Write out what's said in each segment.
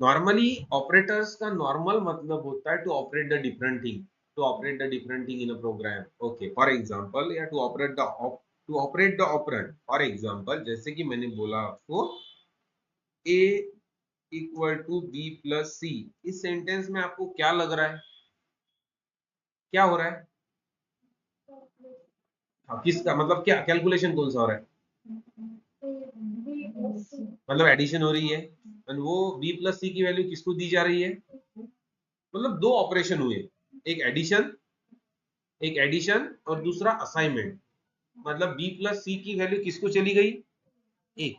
Normally operators का normal मतलब होता है to operate the different thing, to operate the different thing in a program. Okay, for example या to operate the operand. For example जैसे कि मैंने बोला आपको a equal to B plus C, इस सेंटेंस में आपको क्या लग रहा है, क्या हो रहा है? हाँ, किसका मतलब क्या कैलकुलेशन कौन सा हो रहा है? मतलब एडिशन हो रही है, और वो b प्लस सी की वैल्यू किसको दी जा रही है? मतलब दो ऑपरेशन हुए, एक एडिशन, एक एडिशन और दूसरा असाइनमेंट। मतलब b प्लस सी की वैल्यू किसको चली गई? एक।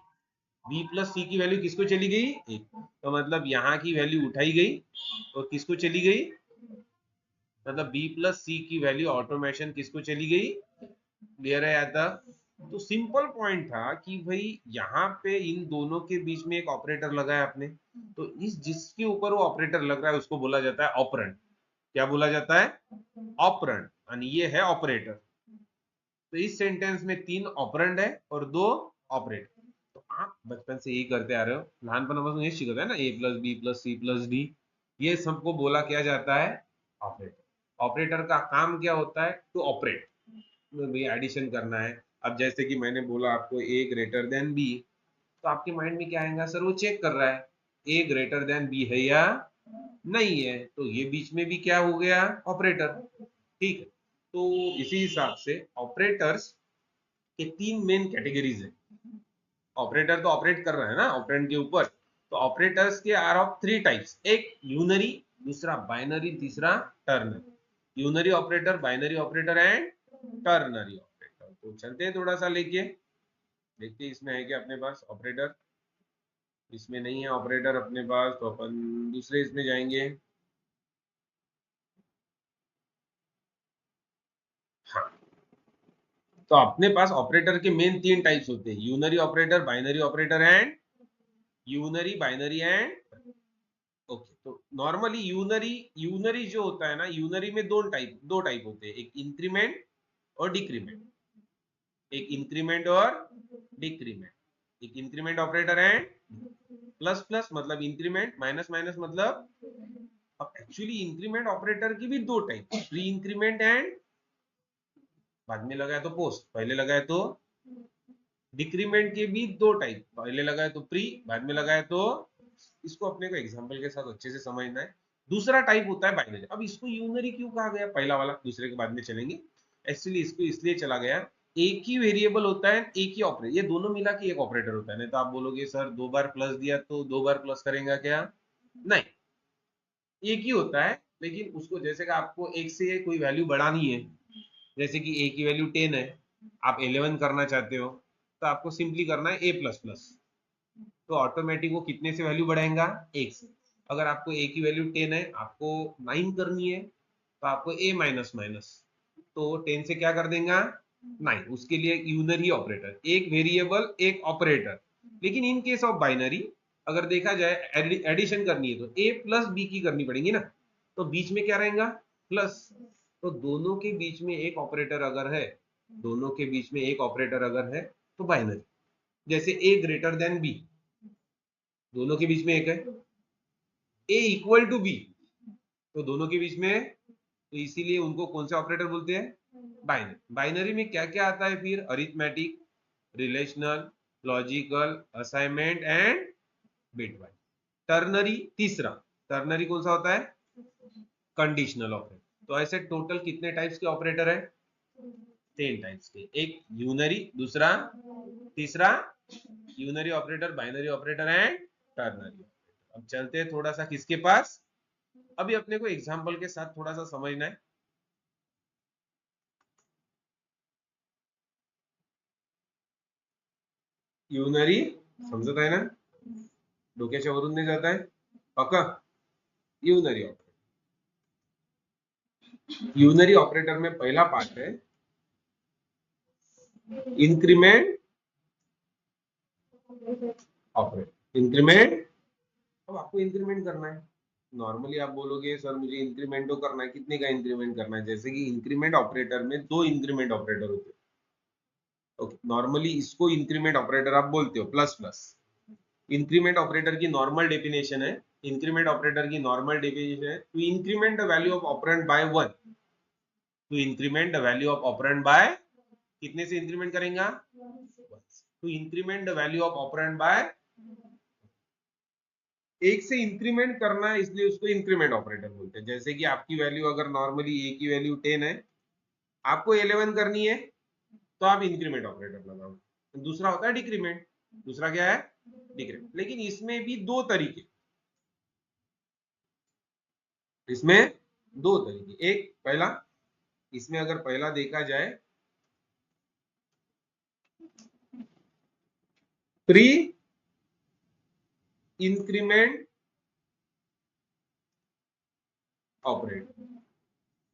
b प्लस सी की वैल्यू किसको चली गई? एक। तो मतलब यहाँ की वैल्यू उठाई गई और किसको चली गई? मतलब b प्लस सी की वैल्यू ऑटोमेशन किसको चली गई? क्लियर है आता? तो सिंपल पॉइंट था कि भाई यहाँ पे इन दोनों के बीच में एक ऑपरेटर लगाया आपने, तो इस जिसके ऊपर वो ऑपरेटर लग रहा है उसको बोला जाता है ऑपरेंड। क्या बोला जाता है? ऑपरेंड। और ये है ऑपरेटर। तो इस सेंटेंस में तीन ऑपरेंड है और दो ऑपरेटर। तो आप बचपन से यही करते आ रहे हो, लहानपन में यही सीखते हैं ना, A plus B plus C plus D, ये सबको बोला क्या जाता है? ऑपरेटर। ऑपरेटर का काम क्या होता है? टू ऑपरेट, भैया एडिशन करना है। अब जैसे कि मैंने बोला आपको ए ग्रेटर देन बी, तो आपके माइंड में क्या आएगा? सर वो चेक कर रहा है ए ग्रेटर देन बी है या नहीं है, तो ये बीच में भी क्या हो गया? ऑपरेटर। ठीक है, तो इसी हिसाब से ऑपरेटर्स के तीन मेन कैटेगरीज है। ऑपरेटर तो ऑपरेट कर रहा है ना ऑपरेंड के ऊपर, तो ऑपरेटर्स के आर ऑफ थ्री टाइप्स, एक यूनरी, दूसरा बाइनरी, तीसरा ternary. Unary operator, binary operator and ternary operator. तो चलते हैं थोड़ा सा लेके देखते हैं इसमें है क्या अपने पास ऑपरेटर। इसमें नहीं है ऑपरेटर अपने पास, तो अपन दूसरे इसमें जाएंगे। हाँ, तो अपने पास ऑपरेटर के मेन तीन टाइप्स होते हैं, unary operator, binary operator and unary, binary and. Okay, तो नॉर्मली यूनरी, यूनरी जो होता है ना, यूनरी में दो टाइप होते हैं, एक इंक्रीमेंट और डिक्रीमेंट। एक इंक्रीमेंट और डिक्रीमेंट। एक increment operator and plus plus मतलब इंक्रीमेंट, माइनस माइनस मतलब। अब एक्चुअली इंक्रीमेंट ऑपरेटर की भी दो टाइप, प्री इंक्रीमेंट एंड, बाद में लगाया तो पोस्ट, पहले लगाया तो डिक्रीमेंट के भी दो टाइप, पहले लगाया तो प्री, बाद में लगाया तो। इसको अपने को एग्जांपल के साथ अच्छे से समझना है। दूसरा टाइप होता है बाइनरी। अब इसको यूनरी क्यों कहा गया? पहला वाला दूसरे के बाद में चलेंगे। एक्चुअली इसको इसलिए चला गया, एक ही वेरिएबल होता है, एक ही ऑपरेटर, ये दोनों मिला के एक ऑपरेटर होता है। नहीं तो आप बोलोगे सर दो बार प्लस दिया तो दो बार प्लस करेगा क्या? नहीं, एक ही होता है। लेकिन उसको जैसे कि आपको एक से कोई वैल्यू बढ़ानी है, जैसे कि ए की वैल्यू 10 है, आप 11 करना चाहते हो, तो आपको सिंपली करना है ए प्लस प्लस, तो ऑटोमेटिक वो कितने से वैल्यू बढ़ाएगा? एक से। अगर आपको ए की वैल्यू 10 है, आपको 9 करनी है, तो आपको ए माइनस माइनस, तो 10 से क्या कर देगा? 9। उसके लिए यूनरी ऑपरेटर, एक वेरिएबल एक ऑपरेटर। लेकिन इन केस ऑफ बाइनरी, अगर देखा जाए एडिशन करनी है तो ए प्लस बी की करनी पड़ेगी ना, तो बीच में क्या रहेगा? प्लस। तो दोनों के बीच में एक ऑपरेटर अगर है, दोनों के बीच में एक ऑपरेटर अगर है, तो बाइनरी। जैसे ए ग्रेटर देन बी, दोनों के बीच में एक है। ए इक्वल टू बी, तो दोनों के बीच में है, तो इसीलिए उनको कौन से ऑपरेटर बोलते हैं? बाइनरी। बाइनरी में क्या क्या आता है फिर? Arithmetic, relational, logical, assignment and bitwise. Ternary तीसरा, टर्नरी कौन सा होता है? Conditional operator. तो ऐसे टोटल कितने टाइप्स के ऑपरेटर है? 3 टाइप्स के, एक यूनरी, दूसरा, तीसरा unary operator, binary operator and ternary. अब चलते हैं थोड़ा सा किसके पास, अभी अपने को एग्जांपल के साथ थोड़ा सा समझना है। यूनरी समझत आहे ना, डोक्याच्या वरून नाही जात आहे पक्का? यूनरी ऑपरेटर, यूनरी ऑपरेटर में पहला पार्ट है इंक्रीमेंट ऑपरेटर। इंक्रीमेंट, अब आपको इंक्रीमेंट करना है। नॉर्मली आप बोलोगे सर मुझे इंक्रीमेंट तो करना है, कितने का इंक्रीमेंट करना है? जैसे कि इंक्रीमेंट ऑपरेटर में दो इंक्रीमेंट ऑपरेटर होते हैं। ओके, नॉर्मली इसको इंक्रीमेंट ऑपरेटर आप बोलते हो प्लस प्लस। इंक्रीमेंट ऑपरेटर की नॉर्मल डेफिनेशन है इंक्रीमेंट ऑपरेटर की नॉर्मल डेफिनेशन है to increment the value of operand by 1, to increment the value of operand by, कितने से इंक्रीमेंट करेंगे, to increment the value of operand by, एक से increment करना है इसलिए उसको इंक्रीमेंट ऑपरेटर बोलते हैं। जैसे कि आपकी वैल्यू अगर नॉर्मली ए की वैल्यू 10 है, आपको 11 करनी है, तो आप इंक्रीमेंट ऑपरेटर लगाओ। दूसरा होता है डिक्रीमेंट, दूसरा क्या है, डिक्रीमेंट। लेकिन इसमें भी दो तरीके, इसमें दो तरीके, एक पहला, इसमें अगर पहला देखा जाए pre increment operator,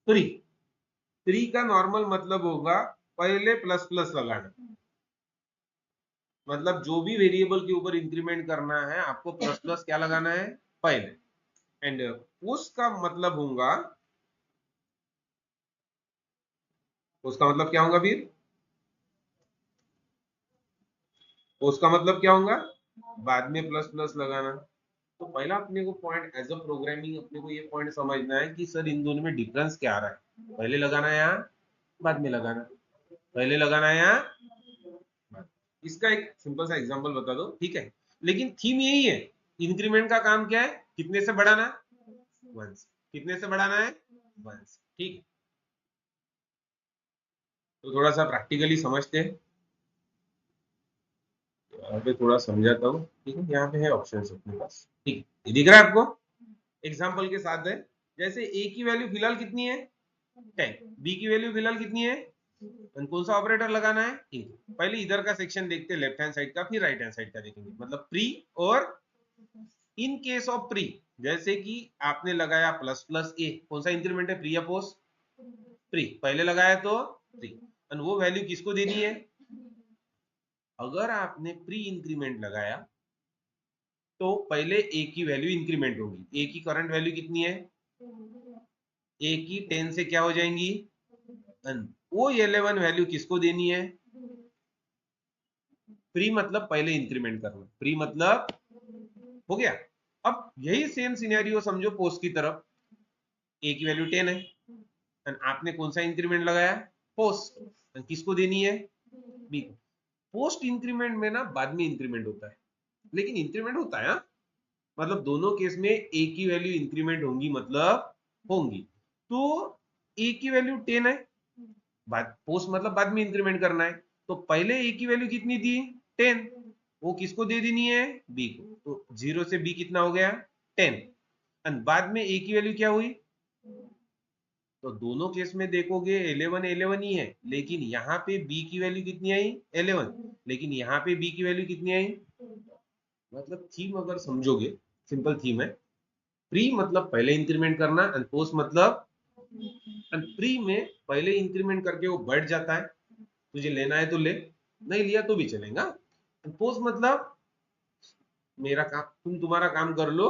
pre, pre का नॉर्मल मतलब होगा पहले प्लस प्लस लगाना, मतलब जो भी वेरिएबल के ऊपर इंक्रीमेंट करना है आपको प्लस प्लस क्या लगाना है पहले। एंड उसका मतलब होगा, उसका मतलब क्या होगा फिर, उसका मतलब क्या होगा, बाद में प्लस प्लस लगाना। तो पहला अपने को पॉइंट एज अ प्रोग्रामिंग अपने को ये पॉइंट समझना है कि सर इन दोनों में डिफरेंस क्या आ रहा है, पहले लगाना है यहाँ, बाद में लगाना, पहले लगाना है यहाँ, इसका एक सिंपल सा एग्जांपल बता दो, ठीक है। लेकिन थीम यही है, इंक्रीमेंट का काम क्या है, कितने से बढ़ाना, वंस, कितने से बढ़ाना है, वंस, ठीक है। तो थोड़ा सा प्रैक्टिकली समझते हैं, यहाँ पे थोड़ा समझाता हूँ, ठीक है। यहाँ पे है ऑप्शन अपने पास, ठीक है, दिख रहा है आपको, एग्जाम्पल के साथ है। जैसे ए की वैल्यू फिलहाल कितनी है 10, बी की वैल्यू फिलहाल कितनी है, कौन सा ऑपरेटर लगाना है, पहले इधर का सेक्शन देखते हैं, लेफ्ट हैंड साइड का, फिर राइट हैंड साइड का देखेंगे, मतलब प्री और इन केस ऑफ प्री, जैसे कि आपने लगाया प्लस प्लस ए, कौन सा इंक्रीमेंट है, प्री या पोस्ट, प्री, पहले लगाया तो प्री, और वो वैल्यू किसको देनी है, अगर आपने प्री इंक्रीमेंट लगाया तो पहले ए की वैल्यू इंक्रीमेंट होगी, ए की करंट वैल्यू कितनी है, ए की 10 से क्या हो जाएंगी, वो 11 वैल्यू किसको देनी है, प्री मतलब पहले इंक्रीमेंट करना, प्री मतलब हो गया। अब यही सेम सिनेरियो समझो पोस्ट की तरफ, ए की वैल्यू 10 है, एंड आपने कौन सा इंक्रीमेंट लगाया, पोस्ट, किसको देनी है, बी को। पोस्ट इंक्रीमेंट में ना बाद में इंक्रीमेंट होता है, लेकिन इंक्रीमेंट होता है, मतलब दोनों केस में ए की वैल्यू इंक्रीमेंट होंगी, मतलब होंगी। तो ए की वैल्यू 10 है, बाद पोस्ट मतलब बाद में इंक्रीमेंट करना है, तो पहले ए की वैल्यू कितनी थी 10, वो किसको दे देनी है, बी को, तो 0 से बी कितना हो गया 10, एंड बाद में ए की वैल्यू क्या हुई, तो दोनों केस में देखोगे 11 11 ही है, लेकिन यहाँ पे बी की वैल्यू कितनी आई 11, लेकिन यहाँ पे बी की वैल्यू कितनी आई, मतलब थीम अगर समझोगे, सिंपल थीम है, प्री मतलब पहले इंक्रीमेंट करना, एंड पोस्ट मतलब, एंड प्री में पहले इंक्रीमेंट करके वो बढ़ जाता है, तुझे लेना है तो ले, नहीं लिया तो भी चलेगा, पोस्ट मतलब मेरा काम, तुम तुम्हारा काम कर लो,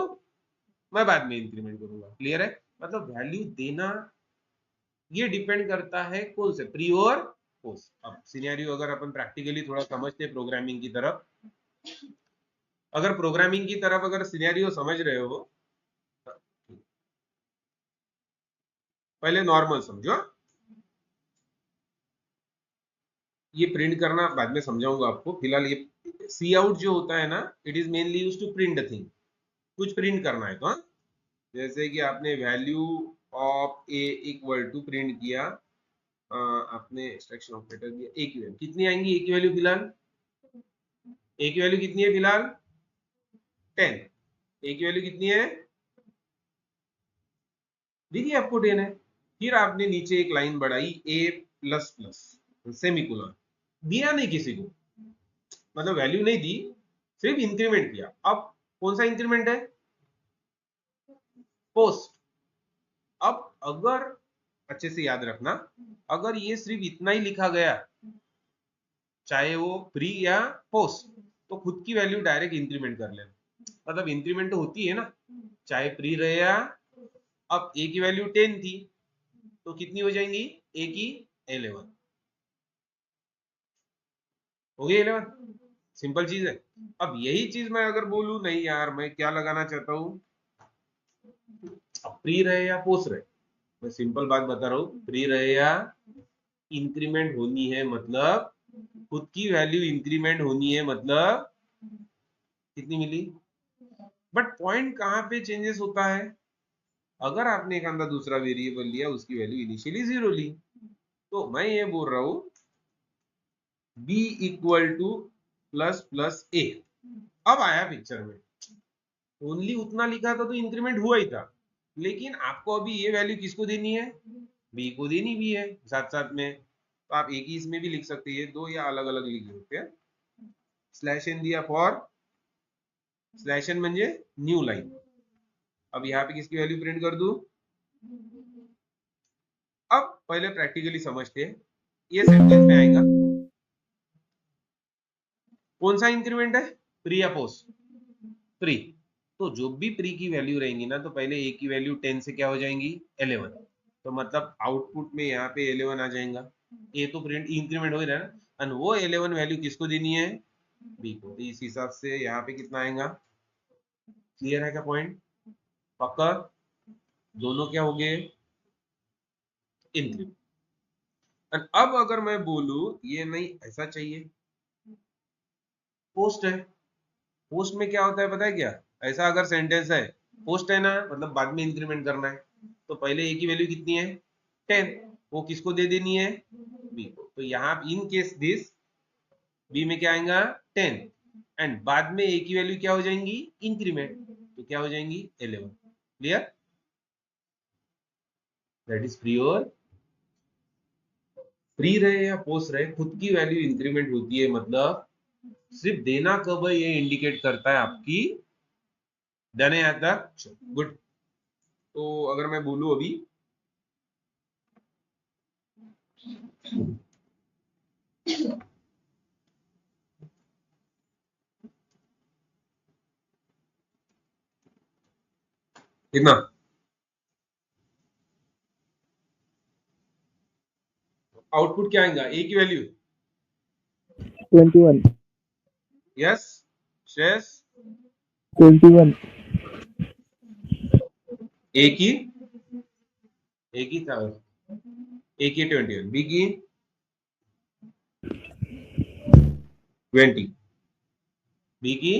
मैं बाद में इंक्रीमेंट करूंगा, क्लियर है। मतलब वैल्यू देना ये डिपेंड करता है कौन से प्री और पोस्ट। अब सिनेरियो अगर अपन प्रैक्टिकली थोड़ा समझते हैं प्रोग्रामिंग की तरफ, अगर प्रोग्रामिंग की तरफ अगर सिनेरियो समझ रहे हो, पहले नॉर्मल समझो, ये प्रिंट करना बाद में समझाऊंगा आपको, फिलहाल ये सी आउट जो होता है ना, it is mainly use to print thing, कुछ प्रिंट करना है तो, हाँ, जैसे कि आपने value of A equal to print किया, आपने एक्सट्रैक्शन ऑपरेटर दिया, ए की वैल्यू कितनी आएंगी, ए की वैल्यू फिलहाल, ए की वैल्यू कितनी है फिलहाल 10, ए की वैल्यू कितनी है, देखिए आपको 10 है, फिर आपने नीचे एक लाइन बढ़ाई ए प्लस प्लस सेमीकोलन, दिया नहीं किसी को, मतलब वैल्यू नहीं दी, सिर्फ इंक्रीमेंट किया। अब कौन सा इंक्रीमेंट है, पोस्ट। अब अगर अच्छे से याद रखना, अगर ये सिर्फ इतना ही लिखा गया, चाहे वो प्री या पोस्ट, तो खुद की वैल्यू डायरेक्ट इंक्रीमेंट कर लेना, मतलब इंक्रीमेंट तो होती है ना, चाहे प्री रहे या, अब ए की वैल्यू 10 थी, तो कितनी हो जाएंगी, ए की 11 हो गई, 11, सिंपल चीज है। अब यही चीज मैं अगर बोलूं नहीं यार मैं क्या लगाना चाहता हूं, अब प्री रहे या पोस्ट रहे, मैं सिंपल बात बता रहा हूँ, प्री रहे या इंक्रीमेंट होनी है, मतलब खुद की वैल्यू इंक्रीमेंट होनी है, मतलब कितनी मिली। बट पॉइंट कहाँ पे चेंजेस होता है, अगर आपने एक अंदर दूसरा वेरिएबल लिया, उसकी वैल्यू इनिशियली 0 ली, तो मैं ये बोल रहा हूं b equal to plus plus A. अब आया पिक्चर में, ओनली उतना लिखा था तो इंक्रीमेंट हुआ ही था, लेकिन आपको अभी ये वैल्यू किसको देनी है, b को देनी भी है साथ साथ में। तो आप एक ही इसमें भी लिख सकते हैं, दो या अलग अलग लिख सकते हैं। स्लैश एन दिया फॉर, स्लैश एन म्हणजे न्यू लाइन। अब यहाँ पे किसकी वैल्यू प्रिंट कर दूं। अब पहले प्रैक्टिकली समझते हैं, ये सेंटेंस में आएगा कौन सा इंक्रीमेंट है, प्री या पोस्ट, प्री। तो जो भी प्री की वैल्यू रहेंगी ना, तो पहले ए की वैल्यू 10 से क्या हो जाएंगी 11, तो मतलब आउटपुट में यहाँ पे 11 आ जाएगा। ए तो प्रिंट इंक्रीमेंट हो ही रहा है ना, और वो 11 वैल्यू किसको देनी है, बी को। तो इस हिसाब से यहाँ पे कितना आएगा, क्लियर है क्या पॉइंट, पक्का। दोनों क्या हो गए, इंक्रीमेंट। अब अगर मैं बोलूं ये नहीं ऐसा चाहिए, पोस्ट है, पोस्ट में क्या होता है पता है क्या, ऐसा अगर सेंटेंस है, पोस्ट है ना, मतलब बाद में इंक्रीमेंट करना है, तो पहले ए की वैल्यू कितनी है 10, वो किसको दे देनी है, बी को। तो यहाँ इन केस दिस बी में क्या आएगा 10, एंड बाद में ए की वैल्यू क्या हो जाएंगी इंक्रीमेंट, तो क्या हो जाएंगी 11। Clear, that is free. और फ्री रहे या पोस्ट रहे, खुद की वैल्यू इंक्रीमेंट होती है, मतलब सिर्फ देना कब है ये इंडिकेट करता है आपकी। डन है यहाँ तक, गुड। तो अगर मैं बोलूं अभी कितना, आउटपुट क्या आएगा, ए की वैल्यू 21 यस शेष 21 ए की, ए की था, ए की 21, बी की 20, बी की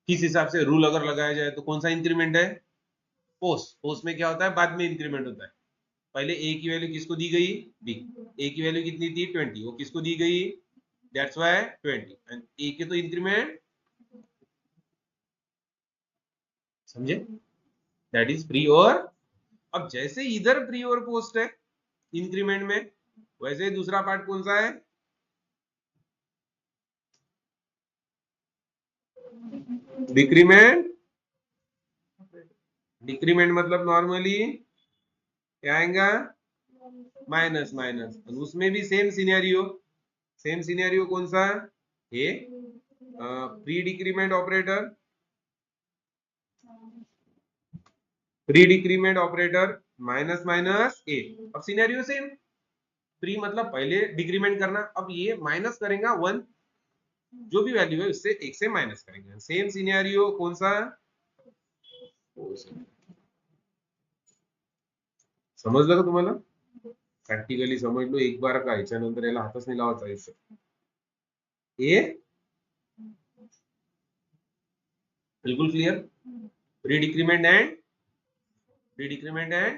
किस हिसाब से रूल अगर लगाया जाए तो कौन सा इंक्रीमेंट है, पोस्ट। पोस्ट में क्या होता है बाद में इंक्रीमेंट होता है, पहले ए की वैल्यू किसको दी गई, बी। ए की वैल्यू कितनी थी 20, वो किसको दी गई, दैट्स व्हाई 20, एंड ए के तो इंक्रीमेंट, समझे, दैट इज प्री और। अब जैसे इधर प्री और पोस्ट है इंक्रीमेंट में, वैसे दूसरा पार्ट कौन सा है, डिक्रीमेंट। डिक्रीमेंट मतलब नॉर्मली क्या आएगा माइनस माइनस, उसमें भी सेम सिनेरियो, सेम सिनेरियो कौन सा, A pre decrement operator, pre decrement operator minus minus A. अब सिनेरियो सेम, प्री मतलब पहले डिक्रीमेंट करना, अब ये माइनस करेगा 1, जो भी वैल्यू है उससे एक से माइनस करेंगे, सेम सिनेरियो कौन सा, समजलं का तुम्हाला, प्रॅक्टिकली समजलो एक बार का, याच्यानंतर याला हातच नाही लावायचा आयुष्य। ए बिल्कुल clear, pre decrement and, pre decrement and,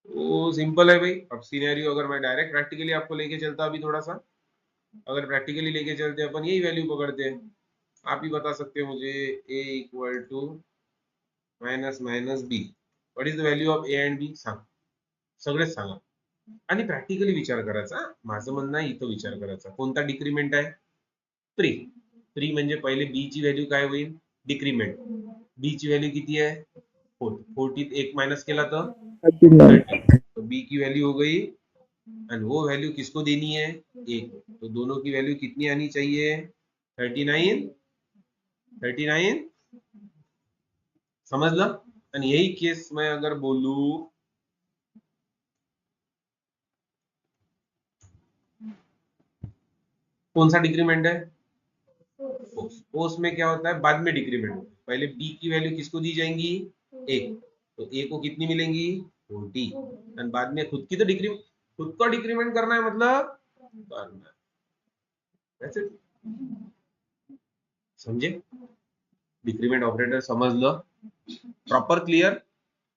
तो सिंपल है भाई। अब सिनेरियो अगर मैं डायरेक्ट प्रैक्टिकली आपको लेके चलता अभी थोड़ा सा, अगर प्रैक्टिकली लेके चलते अपन यही वैल्यू पकड़ते हैं, आप ही बता सकते हो मुझे A equal to minus minus B, what is the value of A and B, सांग, सगळेच सांगा, आणि प्रॅक्टिकली विचार करायचा। माझं म्हणणं आहे इथं विचार करायचा, कोणता डिक्रीमेंट आहे, प्री। प्री म्हणजे पहिले बी ची व्हॅल्यू काय होईल, डिक्रीमेंट, बी ची व्हॅल्यू किती है 40, 40 एक माइनस केला तो 39 30, तो बी की वैल्यू हो गई, एंड वो वैल्यू किसको देनी है, एक, तो दोनों की वैल्यू कितनी आनी चाहिए 39, 39, समझ लो। आणि यही केस में अगर बोलू, कौन सा डिक्रीमेंट है, पोस्ट। पोस्ट में क्या होता है बाद में डिक्रीमेंट होता है, पहले b की वैल्यू किसको दी जाएंगी, a, तो a को कितनी मिलेंगी 40, और बाद में खुद की तो डिक्रीमेंट, खुद का डिक्रीमेंट करना है मतलब करना है, वैसे समझे, डिक्रीमेंट ऑपरेटर समझ लो, प्रॉपर क्लियर,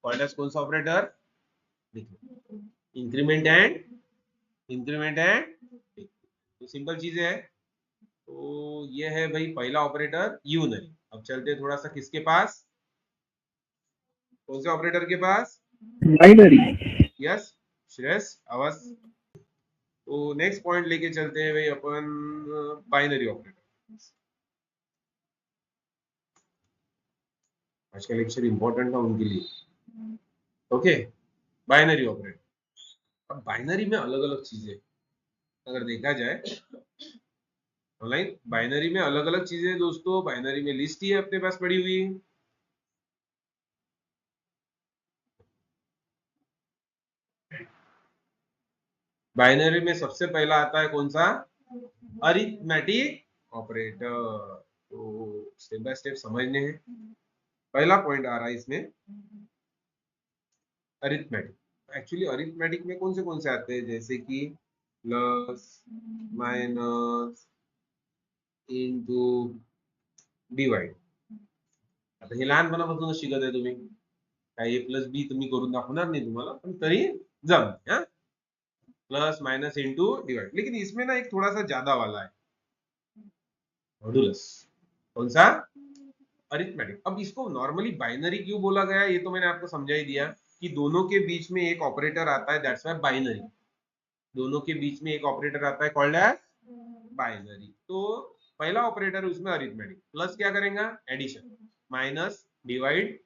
कौन सा ऑपरेटर, इंक्रीमेंट एंड तो सिंपल चीजें है। तो ये है भाई पहला ऑपरेटर यूनरी। अब चलते हैं थोड़ा सा किसके पास, कौन से ऑपरेटर के पास, बाइनरी। यस श्रेयस आवाज। तो नेक्स्ट पॉइंट लेके चलते हैं भाई अपन बाइनरी ऑपरेटर। आज का लेक्चर इंपॉर्टेंट था उनके लिए, ओके। बाइनरी ऑपरेटर, अब बाइनरी में अलग अलग चीजें अगर देखा जाए ऑनलाइन, बाइनरी में अलग अलग चीजें दोस्तों, बाइनरी में लिस्ट ही है अपने पास पड़ी हुई। बाइनरी में सबसे पहला आता है कौन सा, अरिथमेटिक ऑपरेटर। तो स्टेप बाय स्टेप समझने हैं। पहला पॉइंट आ रहा है इसमें अरिथमेटिक। एक्चुअली अरिथमेटिक में कौन से आते हैं, जैसे कि प्लस, माइनस, इनटू, डिवाइड। आता हे लहानपणापासूनच शिकत आहे तुम्ही, काय ए प्लस बी तुम्ही करून दाखवणार नाही तुम्हाला, पण तरी जमते हा, प्लस माइनस इंटू डिवाइड। लेकिन इसमें ना एक थोड़ा सा ज्यादा वाला है, मॉडुलस। कौन सा, अरिथमेटिक। अब इसको नॉर्मली बाइनरी क्यों बोला गया, ये तो मैंने आपको समझा ही दिया कि दोनों के बीच में एक ऑपरेटर आता है, दैट्स व्हाई बाइनरी। दोनों के बीच में एक ऑपरेटर आता है कॉल्ड एज बाइनरी। तो पहला ऑपरेटर है उसमें अरिथमेटिक, प्लस क्या करेगा addition, minus divide,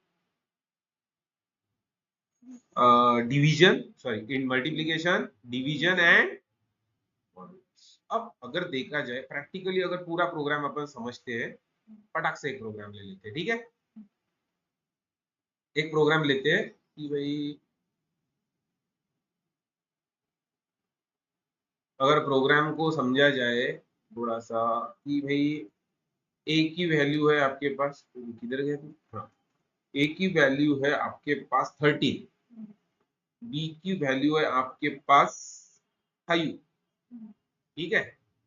division, sorry in multiplication, division and. अब अगर देखा जाए प्रैक्टिकली, अगर पूरा प्रोग्राम अपन समझते हैं, पटाख से एक प्रोग्राम ले लेते हैं, ठीक है। एक प्रोग्राम लेते हैं कि भाई अगर प्रोग्राम को समझा जाए थोड़ा सा कि भाई ए की वैल्यू है आपके पास, किधर गए थे, हाँ, ए की वैल्यू है आपके पास 13, बी की वैल्यू है आपके पास 5, ठीक है।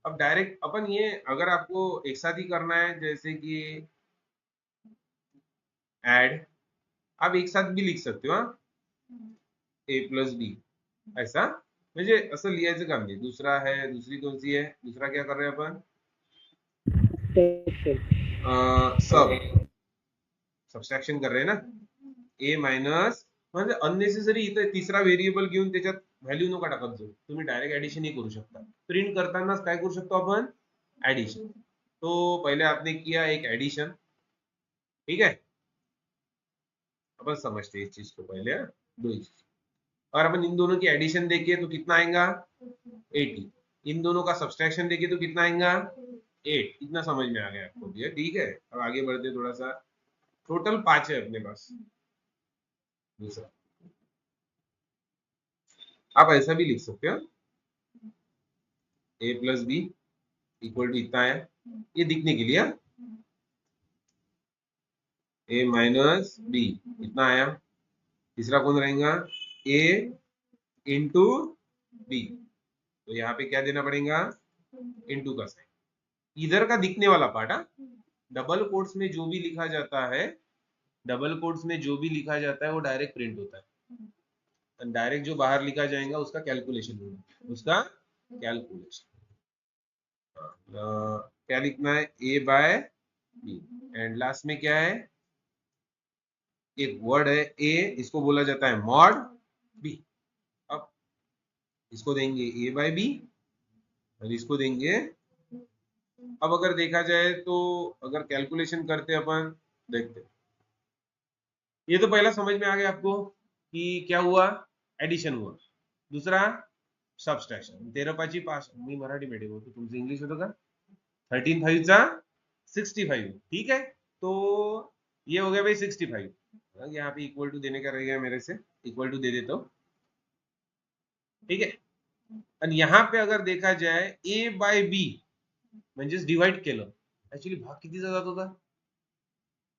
अब डायरेक्ट अपन ये अगर आपको एक साथ ही करना है, जैसे कि ऐड, आप एक साथ भी लिख सकते हो, ए प्लस बी, ऐसा म्हणजे असं लिहायचं काम नाही। दूसरा है, दूसरी कौन सी है, दूसरा क्या कर रहे हैं अपन, सब सबस्ट्रॅक्शन कर रहे हैं ना, ए मायनस, म्हणजे अननेसेसरी इथे तिसरा व्हेरिएबल घेऊन त्याच्यात व्हॅल्यू नका टाकत जाऊ, तुम्ही डायरेक्ट ऍडिशन ही करू शकता। प्रिंट करतानाच काय करू शकतो आपण, एडिशन। तो पहले आपने किया एक एडिशन, ठीक है, अपन समझते हैं इस चीज को पहले, दो ही चीज। और अपन इन दोनों की एडिशन देखिए तो कितना आएगा 80, इन दोनों का सब्सट्रैक्शन देखिए तो कितना आएगा 8। इतना समझ में आ गया आपको भी, ठीक है। अब आगे बढ़ते थोड़ा सा, टोटल 5 है अपने पास। दूसरा आप ऐसा भी लिख सकते हो, ए प्लस बी इक्वल टू इतना है, ये दिखने के लिए ए माइनस बी इतना आया। तीसरा कौन रहेगा, ए इंटू बी, तो यहाँ पे क्या देना पड़ेगा, इंटू का साइन, इधर का दिखने वाला पार्ट। डबल कोट्स में जो भी लिखा जाता है, डबल कोट्स में जो भी लिखा जाता है वो डायरेक्ट प्रिंट होता है, डायरेक्ट जो बाहर लिखा जाएगा उसका कैलकुलेशन होगा, उसका कैलकुलेशन। क्या लिखना है, ए बाय बी, एंड लास्ट में क्या है, एक वर्ड है ए, इसको बोला जाता है मॉड बी। अब इसको देंगे ए बाय बी और इसको देंगे, अब अगर देखा जाए तो अगर कैलकुलेशन करते अपन, देखते, ये तो पहला समझ में आ गया आपको कि क्या हुआ, एडिशन हुआ। दूसरा सबस्ट्रॅक्शन, 13×5 मी मराठी मीडियम होतो, तुमचं इंग्लिश होतं का, 13×5 65, ठीक है। तो ये हो गया भाई 65, यहाँ पे इक्वल टू देने का रहेगा मेरे से, इक्वल टू दे देता हूँ, ठीक है। आणि यहाँ पे अगर देखा जाए ए बाय बी म्हणजेच डिवाइड केलं, ऍक्च्युअली भाग कितीचा जात होता,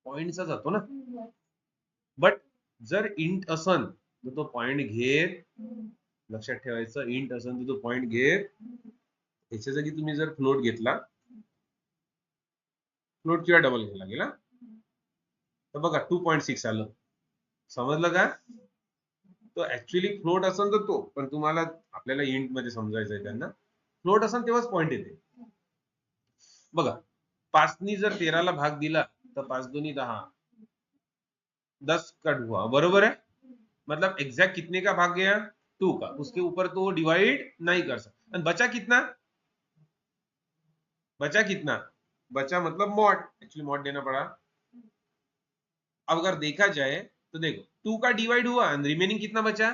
पॉइंटचा जातो ना. बट जर इंट असन तर तो पॉइंट घेत, लक्षात ठेवायचं, इंट असन तर तो पॉइंट घेत. याच्या जागी तुम्ही जर फ्लोट घेतला, फ्लोट किंवा डबल घ्यायला गेला तर बघा 2.6 आलं. समजलं का? तो ऍक्च्युली फ्लोट असेल तर तो, पण तुम्हाला आपल्याला इंट मध्ये समजायचं आहे त्यांना. फ्लोट असेल तेव्हाच पॉइंट येते. बघा 5 जर 13 भाग दिला तर 5 दूनी 10, 10 कट हुआ, बरोबर है. मतलब एग्जैक्ट कितने का भाग गया? 2 का. उसके ऊपर तो डिवाइड नहीं कर सकता. बचा कितना? बचा कितना? बचा मतलब मॉड, एक्चुअली मॉड देना पड़ा. अब अगर देखा जाए तो देखो 2 का डिवाइड हुआ, रिमेनिंग कितना बचा?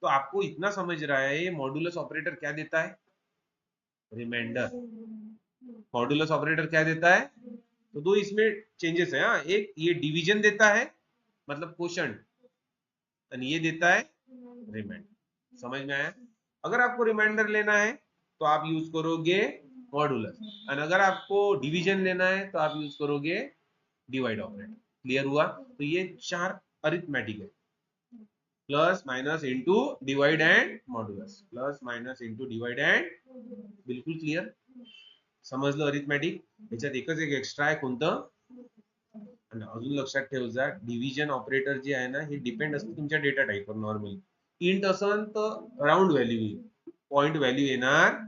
तो आपको इतना समझ रहा है मॉडुलस ऑपरेटर क्या देता है? रिमाइंडर. मॉडुलस ऑपरेटर क्या देता है? तो दो इसमें चेंजेस है. हाँ, एक ये डिवीजन देता है, मतलब क्वोशंट, और ये देता है रिमाइंडर. समझ में आया? अगर आपको रिमाइंडर लेना है तो आप यूज करोगे मॉडुलस, और अगर आपको डिवीजन लेना है तो आप यूज करोगे डिवाइड ऑपरेटर. क्लियर हुआ? तो ये 4 अरिथमेटिक है. Plus minus into divide and modulus, plus minus into divide and. बिल्कुल क्लियर. समजलं अरिथमेटिक. याच्यात एकच एक एक्स्ट्रा आहे, कोणतं? आणि अजून लक्षात ठेव जा, डिव्हिजन ऑपरेटर जे आहे ना, हे डिपेंड असतं तुमच्या डेटा टाईपवर. नॉर्मली इंट असन तर राऊंड व्हॅल्यू येईल, पॉइंट व्हॅल्यू येणार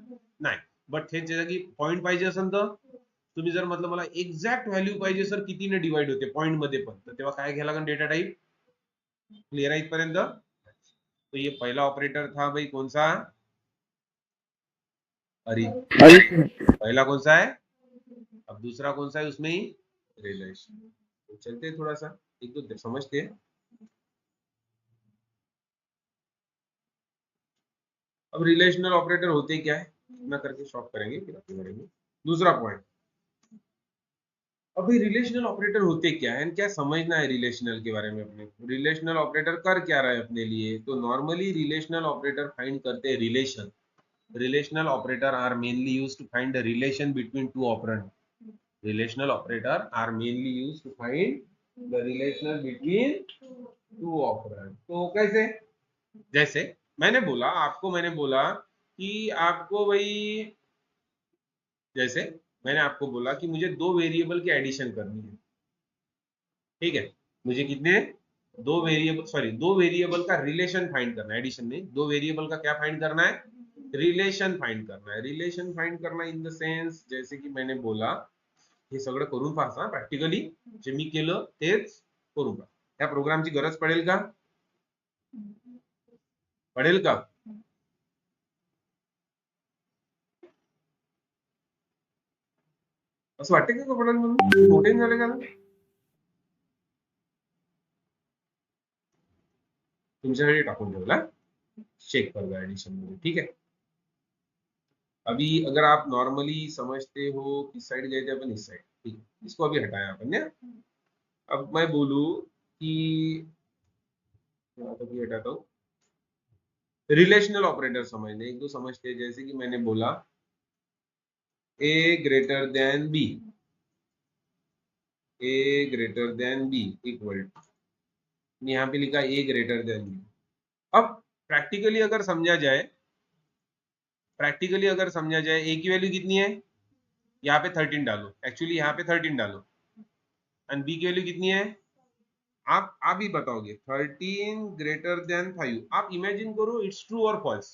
नाही. बट हे जागी पॉइंट पाहिजे असेल तर तुम्ही जर म्हटलं मला एक्झॅक्ट व्हॅल्यू पाहिजे सर, कितीने डिवाइड होते पॉइंट मध्ये पण, तर तेव्हा काय घ्यायला लागेल? Data type. क्लियर आहे इथपर्यंत? तो ये पहला ऑपरेटर था भाई, कौन सा? पहला कौन सा है? अब दूसरा कौन सा है उसमें ही? रिलेशन. तो चलते थोड़ा सा एक दो समझते हैं. अब रिलेशनल ऑपरेटर होते क्या है, इतना करके शॉर्ट करेंगे फिर आगे बढ़ेंगे. दूसरा पॉइंट, अभी रिलेशनल ऑपरेटर होते क्या है, क्या समझना है रिलेशनल के बारे में अपने. रिलेशनल ऑपरेटर कर क्या रहा है अपने लिए? तो नॉर्मली रिलेशनल ऑपरेटर फाइंड करते हैं relation. Relational operator are mainly used to find the relation between two operand. Relational operator are mainly used to find the relation between two operand. तो कैसे? जैसे मैंने बोला आपको, मैंने बोला कि आपको भाई, जैसे मैंने आपको बोला कि मुझे दो वेरिएबल की एडिशन करनी है. ठीक है, मुझे कितने? दो वेरिएबल, सॉरी, दो वेरिएबल का रिलेशन फाइंड करना है. एडिशन नहीं, दो वेरिएबल का क्या फाइंड करना है? रिलेशन फाइंड करना है. रिलेशन फाइंड करना इन द सेन्स, जैसे की मैंने बोला, हे सगळं करून पाहा प्रॅक्टिकली. जे मी केलं तेच करून पहा. त्या प्रोग्रामची गरज पडेल का? पडेल का? असं वाटतं का पडेल म्हणून? मोठे झाले का? तुमच्यासाठी टाकून ठेवला, चेक कर लो एडिशन मध्ये. ठीक है. अभी अगर आप नॉर्मली समझते हो किस साइड गए थे अपन, इस साइड. ठीक है, इसको अभी हटाया अपन ने. अब मैं बोलूं कि अभी हटाता हूं. रिलेशनल ऑपरेटर समझने एक दो समझते हैं. जैसे कि मैंने बोला A greater than B, A greater than B equal to, यहाँ पे लिखा ए ग्रेटर देन बी. अब प्रैक्टिकली अगर समझा जाए, प्रैक्टिकली अगर समझा जाए, ए की वैल्यू कितनी है? यहाँ पे 13 डालो, एक्चुअली यहाँ पे 13 डालो. एंड बी की वैल्यू कितनी है? आप ही बताओगे. 13 ग्रेटर देन 5. आप इमेजिन करो इट्स ट्रू और फॉल्स.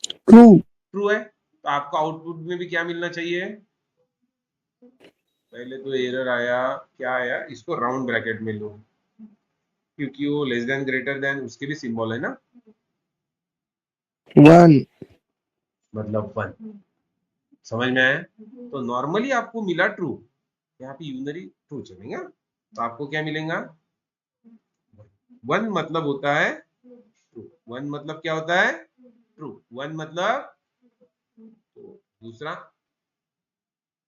ट्रू. ट्रू है तो आपको आउटपुट में भी क्या मिलना चाहिए? पहले तो एरर आया, क्या आया? इसको राउंड ब्रैकेट में लो, क्योंकि वो लेस देन ग्रेटर देन उसके भी सिंबल है ना. 1. मतलब 1. समझ में आया? तो नॉर्मली आपको मिला ट्रू, यहाँ पे यूनरी ट्रू चलेगा, तो आपको क्या मिलेगा? 1 मतलब होता है ट्रू. 1 मतलब क्या होता है? ट्रू. 1 मतलब. तो दूसरा,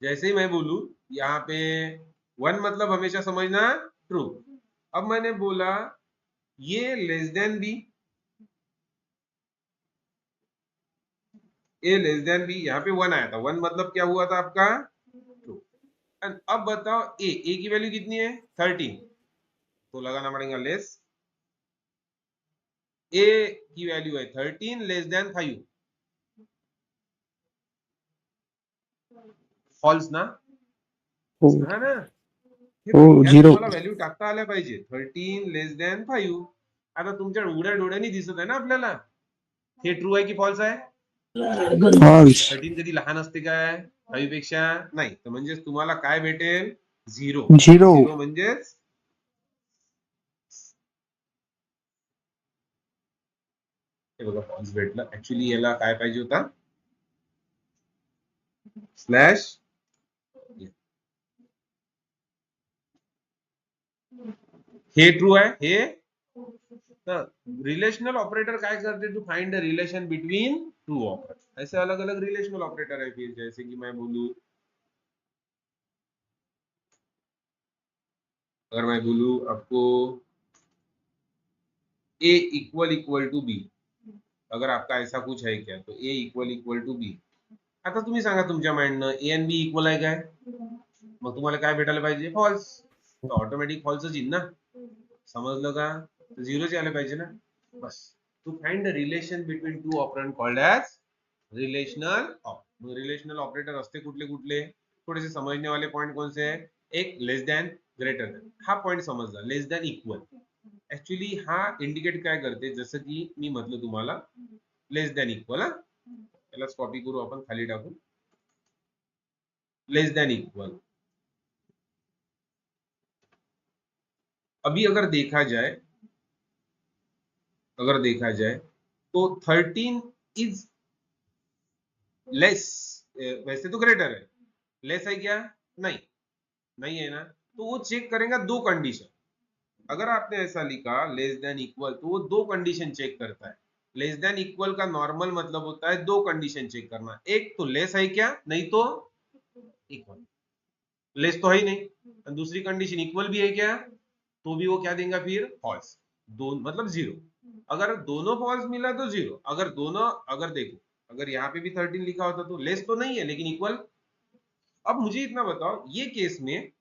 जैसे ही मैं बोलूं यहाँ पे 1 मतलब हमेशा समझना ट्रू. अब मैंने बोला ये लेस देन बी, ए लेस देन बी, यहाँ पे 1 आया था. 1 मतलब क्या हुआ था आपका? ट्रू. And अब बताओ ए की वैल्यू कितनी है 13, तो लगाना पड़ेगा लेस, ए की वैल्यू है 13 लेस देन 5, फॉल्स ना, हो हा ना, हे हो बघा, ह्यात 0 तुम्हाला व्हॅल्यू टाकता आल्या पाहिजे 13 लेस देन 5. आता तुमच्या उघड्या डोळ्यांनी दिसत आहे ना आपल्याला हे ट्रू आहे की फॉल्स आहे. फॉल्स 13 कधी लहान असते काय 5 पेक्षा नाही, तर म्हणजेच तुम्हाला काय भेटेल 0. 0 0 म्हणजेच हे बघा फॉल्स भेटलं. ऍक्च्युली याला काय पाहिजे होता स्लॅश, हे ट्रू आहे हे. तर रिलेशनल ऑपरेटर काय करते to find the relation between two operator. ऐसे अलग अलग रिलेशनल ऑपरेटर है फिर, जैसे कि मैं बोलूं, अगर मैं बोलूं आपको ए इक्वल इक्वल टू बी, अगर आपका ऐसा कुछ है क्या, तो ए इक्वल इक्वल टू बी. आता तुम्ही सांगा तुमच्या माइंडनं ए आणि बी इक्वल आहे काय, मग तुम्हाला काय भेटायला पाहिजे फॉल्स, तर ऑटोमॅटिक फॉल्सच येईल ना. समजलं का, तर झिरोच यायला पाहिजे ना. बस, to find the relation between two operand called as relational operator. Relational operator असते कुठले कुठले, थोडेसे समजने वाले पॉइंट कौन से है. एक लेस दॅन ग्रेटर दॅन, हा पॉइंट समजला. लेस दॅन इक्वल ऍक्च्युली हा इंडिकेट काय करते, जसं की मी म्हटलं तुम्हाला लेस दॅन इक्वल. हा याला कॉपी करू आपण, खाली टाकू लेस दॅन इक्वल. अभी अगर देखा जाए तो 13 इज लेस, वैसे तो ग्रेटर है, लेस है क्या, नहीं नहीं है ना, तो वो चेक करेगा दो कंडीशन. अगर आपने ऐसा लिखा लेस देन इक्वल, तो वो दो कंडीशन चेक करता है. लेस देन इक्वल का नॉर्मल मतलब होता है दो कंडीशन चेक करना, एक तो लेस है क्या, नहीं तो इक्वल. लेस तो है ही नहीं, और दूसरी कंडीशन इक्वल भी है क्या, तो भी वो क्या देगा फिर फॉल्स. दो मतलब 0. अगर दोनों फॉल्स मिला तो 0, अगर दोनों, अगर देखो अगर यहाँ पे भी 13 लिखा होता तो लेस तो नहीं है लेकिन इक्वल. अब मुझे इतना बताओ ये केस में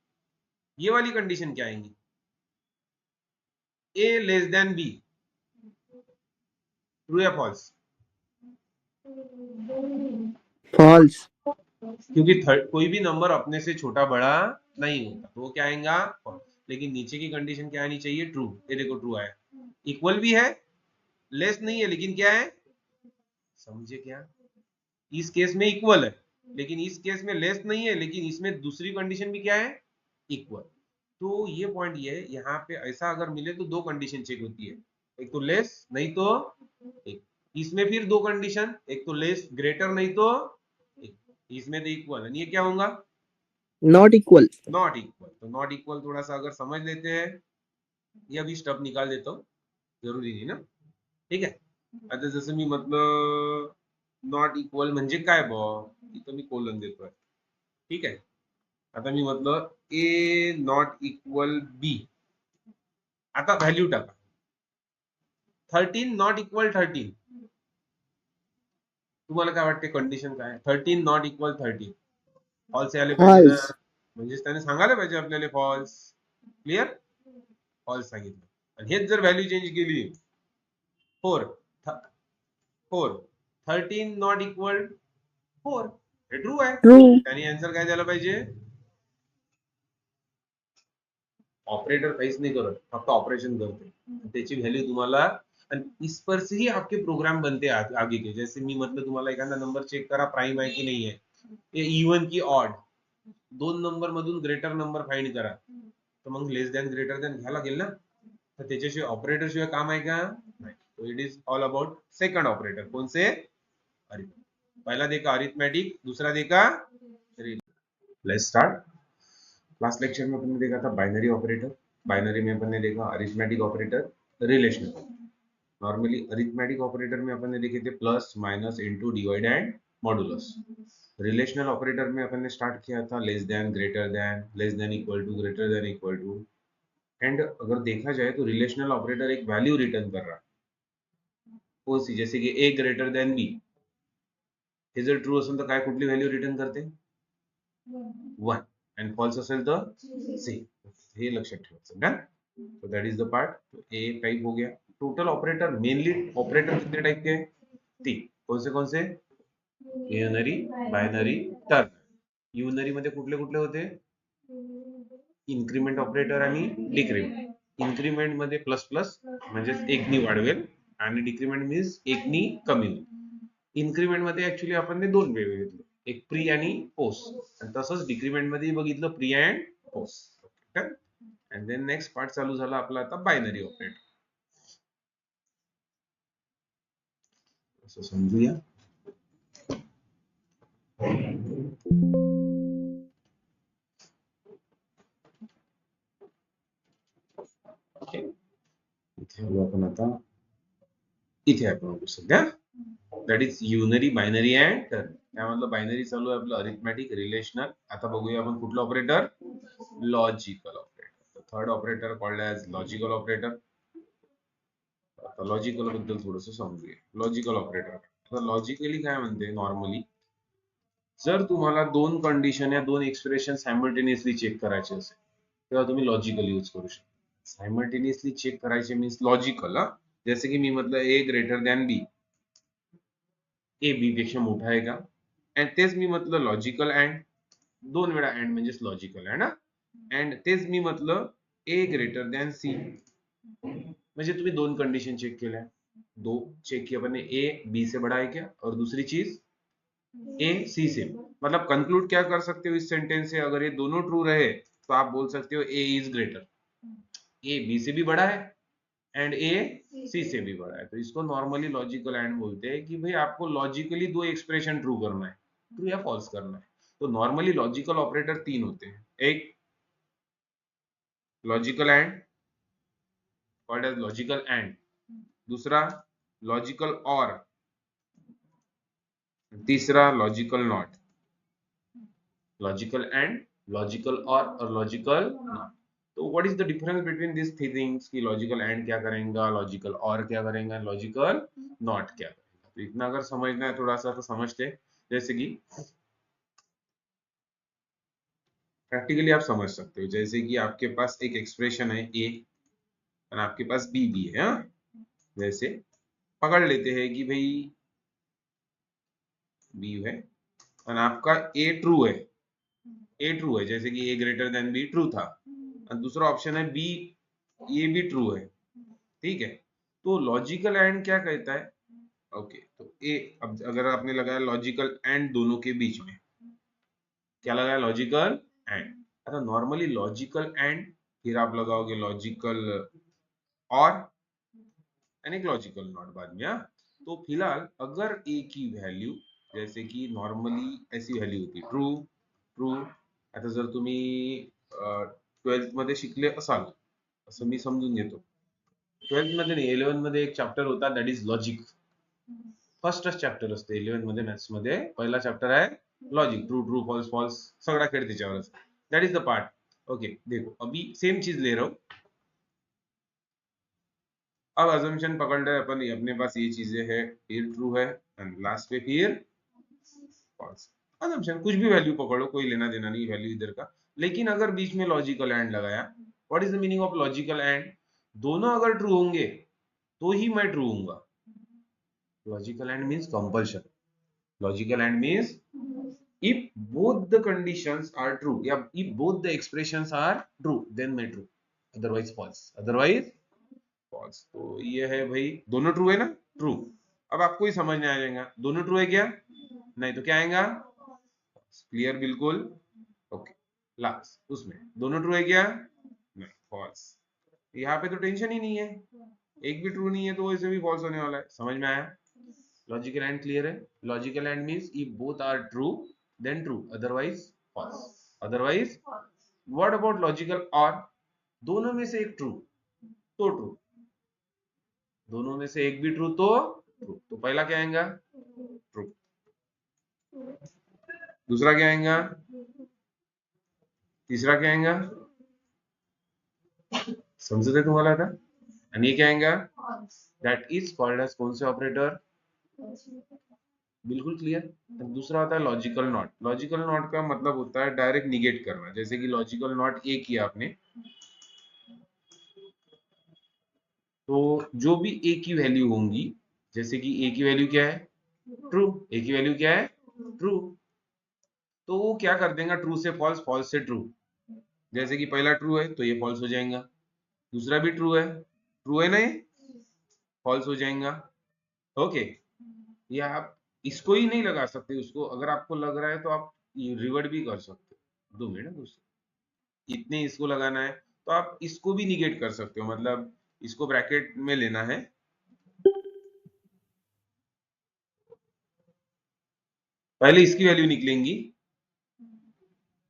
ये वाली कंडीशन क्या आएंगी, ए लेस देन बी, ट्रू या फॉल्स. फॉल्स क्योंकि कोई भी नंबर अपने से छोटा बड़ा नहीं होता, तो वो क्या आएगा फॉल्स. लेकिन नीचे की कंडीशन क्या आनी चाहिए, ट्रू. ये देखो ट्रू आया. इक्वल भी है, लेस नहीं है, लेकिन क्या है, समझे क्या, इस केस में इक्वल है लेकिन इस केस में लेस नहीं है, लेकिन इसमें दूसरी कंडीशन भी क्या है, इक्वल. तो ये पॉइंट ये है, यहाँ पे ऐसा अगर मिले तो दो कंडीशन चेक होती है, एक तो लेस नहीं तो एक. इसमें फिर दो कंडीशन, एक तो लेस ग्रेटर नहीं तो एक. इसमें तो इक्वल, ये क्या होगा नॉट इक्वल नॉट इक्वल. तो नॉट इक्वल थोड़ा सा अगर समझ लेते हैं, ये अभी स्टफ निकाल देता हूँ, जरूरी नहीं ना. ठीक आहे. आता जसं मी म्हटलं नॉट इक्वल म्हणजे काय बॉ, इथं मी कोलन देतोय. ठीक आहे. आता मी म्हटलं ए नॉट इक्वल बी, आता व्हॅल्यू टाका 13 नॉट इक्वल 13. तुम्हाला काय वाटते कंडिशन काय, 13 नॉट इक्वल 13 फॉल्स आले पाहिजे ना, फॉल्स म्हणजेच त्याने सांगायला पाहिजे आपल्याला फॉल्स. क्लिअर, फॉल्स सांगितलं. आणि हेच जर व्हॅल्यू चेंज केली 4 13 नॉट इक्वल 4, हे ट्रू आहे. ट्रू त्याने आन्सर काय द्यायला पाहिजे, ऑपरेटर काहीच नहीं करत, फक्त ऑपरेशन करते, त्याची व्हॅल्यू तुम्हाला. आणि इस पर से ही आपके प्रोग्राम बनते आगे के. जैसे मी म्हटलं तुम्हाला एखादा नंबर चेक करा प्राइम आहे की नाही आहे, इवन की ऑड, दोन नंबर मधून ग्रेटर नंबर फाइंड करा, तर मग लेस दॅन ग्रेटर दॅन घ्या लागेल ना. तर त्याच्याशिवाय ऑपरेटर शिवाय काम आहे का, नाही. तो it is all about second operator. कौन से, पहला देखा अरिथमेटिक, दूसरा देखा. Let's start. लास्ट लेक्चर में अपन ने देखा था बाइनरी ऑपरेटर, बाइनरी में अपन ने देखा arithmetic operator, relational. Normally arithmetic operator में अपन ने देखे थे plus minus into divide and modulus. Relational operator में अपन ने स्टार्ट किया था less than, less than equal to, greater than equal to. And अगर देखा जाए तो रिलेशनल ऑपरेटर एक वैल्यू रिटर्न कर रहा है, कौन सी, जैसे कि ए ग्रेटर देन बी. हे जर ट्रू असेल तर काय कुठली व्हॅल्यू रिटर्न करते, 1. अँड फॉल्स असेल तर सी. हे लक्षात ठेवायचं ना. So that is the part. A type हो गया. टोटल ऑपरेटर, मेनली ऑपरेटर कितने टाइप के हैं? 3. कौन से? Unary, binary, turn. युनरी मध्ये कुठले कुठले होते? इन्क्रीमेंट ऑपरेटर आणि डिक्रीमेंट. इन्क्रीमेंट मध्ये प्लस प्लस म्हणजे एकनी वाढवेल आणि डिक्रीमेंट मीन्स एकनी कमी होईल. इन्क्रीमेंट मध्ये ऍक्च्युली आपण ते दोन वेळ घेतलं, एक प्री आणि पोस्ट. आणि तसंच डिक्रीमेंट मध्ये बघितलं pre and post. And then next part चालू झाला आपला आता बायनरी ऑपरेटर. असं समजूया. इथे आलो आपण आता. इथे आपण सध्या that is unary, binary and ternary. त्यामधलं बायनरी चालू आहे आपलं अरिथमॅटिक, रिलेशनल. आता बघूया आपण कुठलं operator? Logical operator. Third operator called as logical operator. आता लॉजिकल बद्दल थोडंसं समजूया. Logical operator. तर लॉजिकली काय म्हणते नॉर्मली, जर तुम्हाला दोन कंडिशन या दोन एक्सप्रेशन सायमल्टेनियसली चेक करायचे असेल तेव्हा तुम्ही लॉजिकल यूज करू शकता. सायमल्टेनियसली चेक करायचे मीन्स लॉजिकल. जसे की मी म्हटलं A greater than B. A B पेक्षा मोठा आहे का? अँड तेच मी म्हटलं लॉजिकल अँड. दोन वेळा अँड म्हणजेच लॉजिकल आहे ना. अँड तेच मी म्हटलं ए ग्रेटर दॅन सी. म्हणजे तुम्ही दोन कंडीशन चेक केल्या. दो चेक किया मैंने, ए बी से बड़ा है क्या, और दूसरी चीज ए सी से. मतलब कंक्लूड क्या कर सकते हो इस सेंटेंस से, अगर ये दोनों ट्रू रहे तो आप बोल सकते हो ए इज ग्रेटर. ए बी से भी बड़ा है एंड ए सी से भी बड़ा है. तो इसको नॉर्मली लॉजिकल एंड बोलते हैं कि भाई आपको लॉजिकली दो एक्सप्रेशन ट्रू करना है, ट्रू या फॉल्स करना है. तो नॉर्मली लॉजिकल ऑपरेटर तीन होते हैं. एक logical and called as logical and. दूसरा लॉजिकल और. तीसरा logical not. Logical and, logical or logical not. तो what is the difference between this three things कि लॉजिकल एंड क्या करेगा, लॉजिकल और क्या करेगा, लॉजिकल नॉट क्या करेगा. तो इतना अगर समझना है थोड़ा सा तो समझते. जैसे कि प्रैक्टिकली आप समझ सकते हो. जैसे कि आपके पास एक एक्सप्रेशन है ए और आपके पास बी भी है. जैसे पकड़ लेते हैं कि भाई बी है और आपका ए ट्रू है. ए ट्रू है, जैसे कि A greater than be true था. और दूसरा ऑप्शन है बी, ये भी ट्रू है. ठीक है. तो लॉजिकल एंड क्या कहता है? ओके, तो ए, अब अगर आपने लगाया लॉजिकल एंड दोनों के बीच में, क्या लगाया? Logical and. अच्छा, नॉर्मली लॉजिकल एंड, फिर आप लगाओगे लॉजिकल और एंड एक लॉजिकल नॉट बाद में. तो फिलहाल अगर ए की व्हॅल्यू, जैसे की नॉर्मली ऐसी व्हॅल्यू होती ट्रू ट्रू. आता जर तुम्ही 12th मध्ये शिकले असाल असं मी समजून घेतो. 12th मध्ये नाही, 11th मध्ये एक चॅप्टर होता दॅट इज लॉजिक. फर्स्टच चॅप्टर असते 11th मध्ये मॅथ्स मध्ये. पहिला चॅप्टर आहे logic. True true, false false, सगळा खेळ त्याच्यावरच. That is the part. Okay, देखो अभी सेम चीज ले रहा हूं. अब अजम्पशन पकड़ रहे अपन, अपने पास ये चीजें है, फिर ट्रू है एंड लास्ट पे फिर फॉल्स. अजम्पशन कुछ भी वैल्यू पकड़ो, कोई लेना देना नहीं वैल्यू इधर का. लेकिन अगर बीच में लॉजिकल एंड लगाया, what is the meaning of logical and? दोनों अगर ट्रू होंगे तो ही मैं ट्रू हूंगा. Logical and means compulsion. Logical and means if both the conditions are true, या if both the expressions are true, then मैं true, otherwise false, otherwise false. तो ये है भाई, दोनों ट्रू है ना, ट्रू. अब आपको ही समझ में आ जाएगा दोनों ट्रू है क्या, नहीं तो क्या आएगा? क्लियर बिल्कुल. ओके, लास्ट उसमें दोनों ट्रू है क्या, नहीं, फॉल्स. यहाँ पे तो टेंशन ही नहीं है, एक भी ट्रू नहीं है तो वैसे भी फॉल्स होने वाला है. समझ में आया? लॉजिकल एंड क्लियर है. Logical and means if both are true then true, otherwise false, otherwise. what about logical or? दोनों में से एक ट्रू तो ट्रू, दोनों में से एक भी ट्रू तो ट्रू. तो पहला क्या आएगा? ट्रू. दूसरा क्या आएगा? तीसरा क्या आएगा? समझते तुम्हाला आता? आणि ये क्या आएगा? दैट इज कॉल्ड एज कौन से ऑपरेटर? बिल्कुल क्लियर। दूसरा होता है लॉजिकल नॉट। लॉजिकल नॉट का मतलब होता है डायरेक्ट निगेट करना। जैसे कि लॉजिकल नॉट ए किया आपने, तो जो भी ए की वैल्यू होंगी, जैसे कि ए की वैल्यू क्या है, ट्रू। ए की वैल्यू क्या है, ट्रू। तो वो क्या कर देगा, ट्रू से फॉल्स, फॉल्स से ट्रू। जैसे कि पहला ट्रू है तो ये फॉल्स हो जाएगा, दूसरा भी ट्रू है ना, ये फॉल्स हो जाएगा। ओके, ये आप इसको ही नहीं लगा सकते, उसको अगर आपको लग रहा है तो आप रिवर्ट भी कर सकते हो। 2 मिनट दूसरे, इतने इसको लगाना है तो आप इसको भी निगेट कर सकते हो, मतलब इसको ब्रैकेट में लेना है। पहले इसकी वैल्यू निकलेंगी,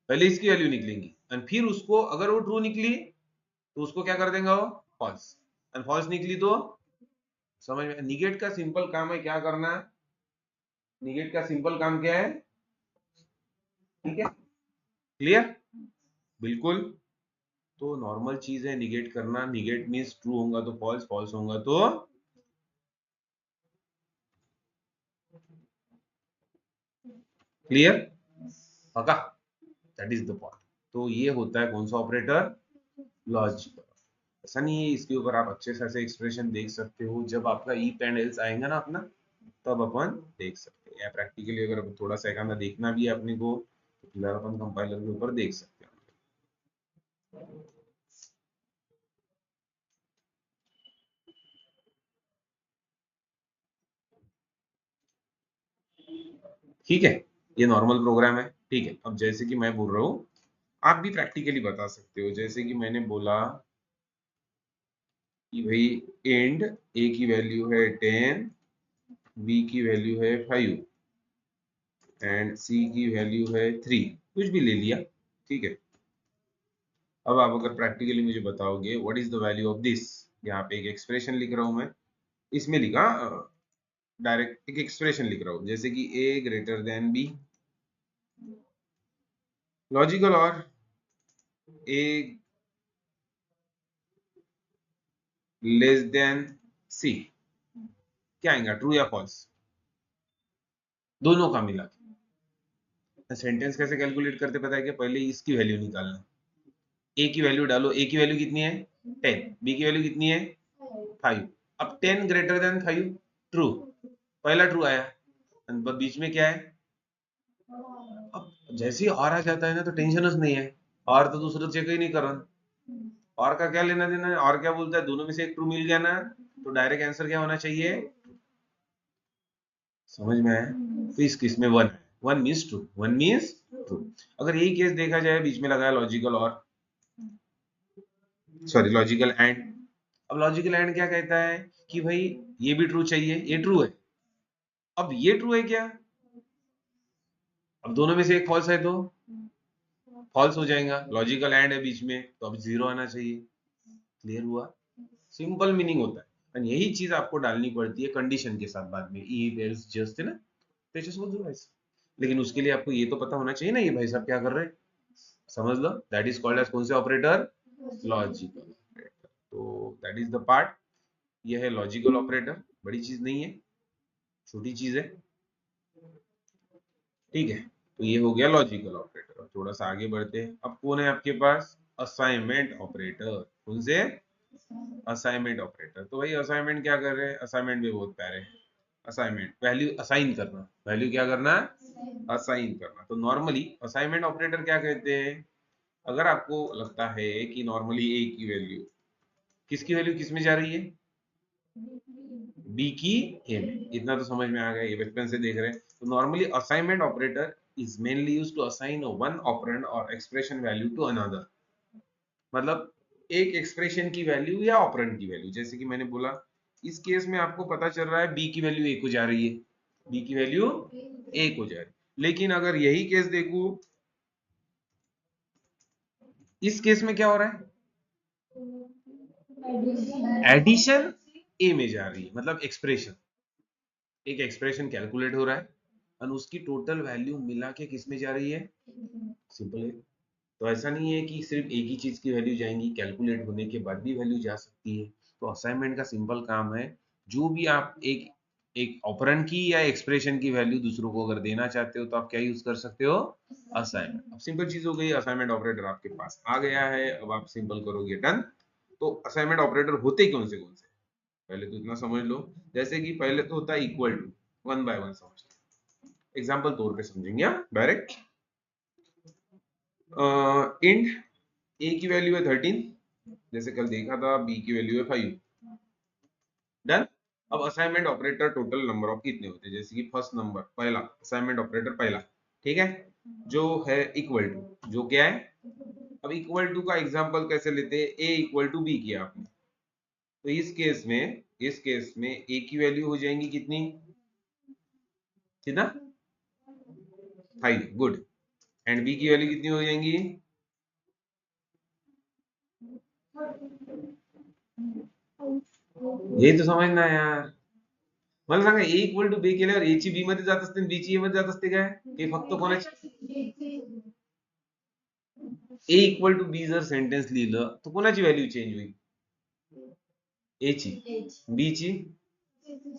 पहले इसकी वैल्यू निकलेंगी और फिर उसको अगर वो ट्रू निकली तो उसको क्या कर देगा, वो फॉल्स। एंड फॉल्स निकली तो समझ में, निगेट का सिंपल काम है क्या करना, निगेट का सिंपल काम क्या है, ठीक है, क्लियर, बिल्कुल। तो नॉर्मल चीज है निगेट करना। निगेट मींस ट्रू होगा तो फॉल्स, फॉल्स होगा तो क्लियर, पक्का, दैट इज द पॉइंट। तो ये होता है कौन सा ऑपरेटर, लॉजिकल। ऐसा नहीं है, इसके ऊपर आप अच्छे से ऐसे एक्सप्रेशन देख सकते हो, जब आपका इफ एंड एल्स आएगा ना अपना, तब अपन देख सकते हैं। या प्रैक्टिकली अगर थोड़ा सा एकांत देखना भी है अपने को, तो फिलहाल अपन कंपाइलर के ऊपर देख सकते हैं। ठीक है, ये नॉर्मल प्रोग्राम है। ठीक है, अब जैसे कि मैं बोल रहा हूँ, आप भी प्रैक्टिकली बता सकते हो। जैसे कि मैंने बोला कि भाई एंड ए की वैल्यू है 10, बी की वैल्यू है 5 एंड सी की वैल्यू है 3, कुछ भी ले लिया, ठीक है। अब आप अगर प्रैक्टिकली मुझे बताओगे what is the value of this, यहाँ पे एक एक्सप्रेशन लिख रहा हूं मैं, इसमें लिखा डायरेक्ट एक एक्सप्रेशन लिख रहा हूं, जैसे कि A greater than B, logical और ए लेस देन सी, क्या आएगा, ट्रू या फॉल्स, दोनों का मिला के। सेंटेंस कैसे कैलकुलेट करते पता है क्या, पहले इसकी वैल्यू निकालना, ए की वैल्यू डालो, ए की वैल्यू कितनी है 10, बी की वैल्यू कितनी है 5। अब 10 ग्रेटर देन 5, ट्रू, पहला ट्रू आया, बीच में क्या है, अब जैसे ही और आ जाता है ना तो टेंशन नहीं है, और तो दूसरा चेक ही नहीं कर रहा, और का क्या लेना देना है, और क्या बोलता है, दोनों में से एक ट्रू मिल गया ना, तो डायरेक्ट आंसर क्या होना चाहिए, समझ में आया। तो इस केस में 1 है, 1 मीन्स ट्रू, 1 मीन्स ट्रू। अगर यही केस देखा जाए, बीच में लगाया लॉजिकल और, सॉरी लॉजिकल एंड। अब लॉजिकल एंड क्या कहता है कि भाई ये भी ट्रू चाहिए, ये ट्रू है, अब ये ट्रू है क्या, अब दोनों में से एक फॉल्स है तो फॉल्स हो जाएगा, लॉजिकल एंड है बीच में तो अब 0 आना चाहिए। क्लियर हुआ, सिंपल मीनिंग होता है। और यही चीज आपको डालनी पड़ती है कंडीशन के साथ बाद में, इफ एल्स जस्ट है ना, त्याच्यासोबत, लेकिन उसके लिए आपको ये तो पता होना चाहिए ना ये भाई साहब क्या कर रहे हैं, समझ लो, दैट इज कॉल्ड एज कौन से ऑपरेटर, लॉजिकल ऑपरेटर। तो दैट इज द पार्ट, ये है लॉजिकल ऑपरेटर, बड़ी चीज नहीं है, छोटी चीज है, ठीक है। तो ये हो गया लॉजिकल ऑपरेटर। अब थोड़ा सा आगे बढ़ते हैं, अब कौन है आपके पास, असाइनमेंट ऑपरेटर। कौन से, असाइनमेंट ऑपरेटर। तो भाई असाइनमेंट क्या कर रहे हैं, असाइनमेंट भी बहुत प्यारे हैं। असाइनमेंट वैल्यू असाइन करना, वैल्यू क्या करना, असाइन करना। तो नॉर्मली असाइनमेंट ऑपरेटर क्या कहते हैं, अगर आपको लगता है कि नॉर्मली ए की वैल्यू, किसकी वैल्यू किस में जा रही है, बी की ए में, इतना तो समझ में आ गया, ये बचपन से देख रहे हैं। तो normally assignment operator is mainly used to assign one operand or expression value to another, मतलब एक एक्सप्रेशन की वैल्यू या ऑपरेंड की वैल्यू। जैसे कि मैंने बोला, इस केस में आपको पता चल रहा है बी की वैल्यू 1 हो जा रही है, बी की वैल्यू 1 हो जा रही है। लेकिन अगर यही केस देखूं, इस केस में क्या हो रहा है, एडिशन ए में जा रही है, मतलब एक्सप्रेशन, एक एक्सप्रेशन कैलकुलेट हो रहा है और उसकी टोटल वैल्यू मिला के किस में जा रही है, सिंपल है। तो ऐसा नहीं है कि सिर्फ एक ही चीज की वैल्यू जाएंगी, कैलकुलेट होने के बाद भी वैल्यू जा सकती है। तो असाइनमेंट का सिंपल काम है, जो भी आप एक एक ऑपरेंड की या एक्सप्रेशन की वैल्यू दूसरों को अगर देना चाहते हो तो आप क्या यूज कर सकते हो, असाइनमेंट। अब सिंपल चीज हो गई, असाइनमेंट ऑपरेटर आपके पास आ गया है, अब आप सिंपल करोगे डन। तो असाइनमेंट ऑपरेटर होते कौन से पहले तो इतना समझ लो। जैसे कि पहले तो होता है equal to, one by one समझते, एग्जांपल तौर पे समझेंगे डायरेक्ट। इंट ए की वैल्यू है 13, जैसे कल देखा था, बी की वैल्यू है 5, डन। अब assignment operator total number of कितने होते हैं, जैसे कि फर्स्ट नंबर पहला असाइनमेंट ऑपरेटर पहला, ठीक है, जो है इक्वल टू, जो क्या है, अब इक्वल टू का एग्जांपल कैसे लेते हैं, ए इक्वल टू बी किया आपने, तो इस केस में ए की वैल्यू हो जाएंगी कितनी, कितना, 5, गुड। एंड बी की वैल्यू कितनी हो जाएंगी, यही तो समझना है यार। मला सांगा ए इक्वल टू बी केल्यावर ए ची बी मध्ये जात असते आणि बी ची ए मध्ये जात असते काय, हे फक्त कोणाची, ए इक्वल टू बी जर सेंटेन्स लिहिलं तर कोणाची व्हॅल्यू चेंज होईल, ए ची, बी ची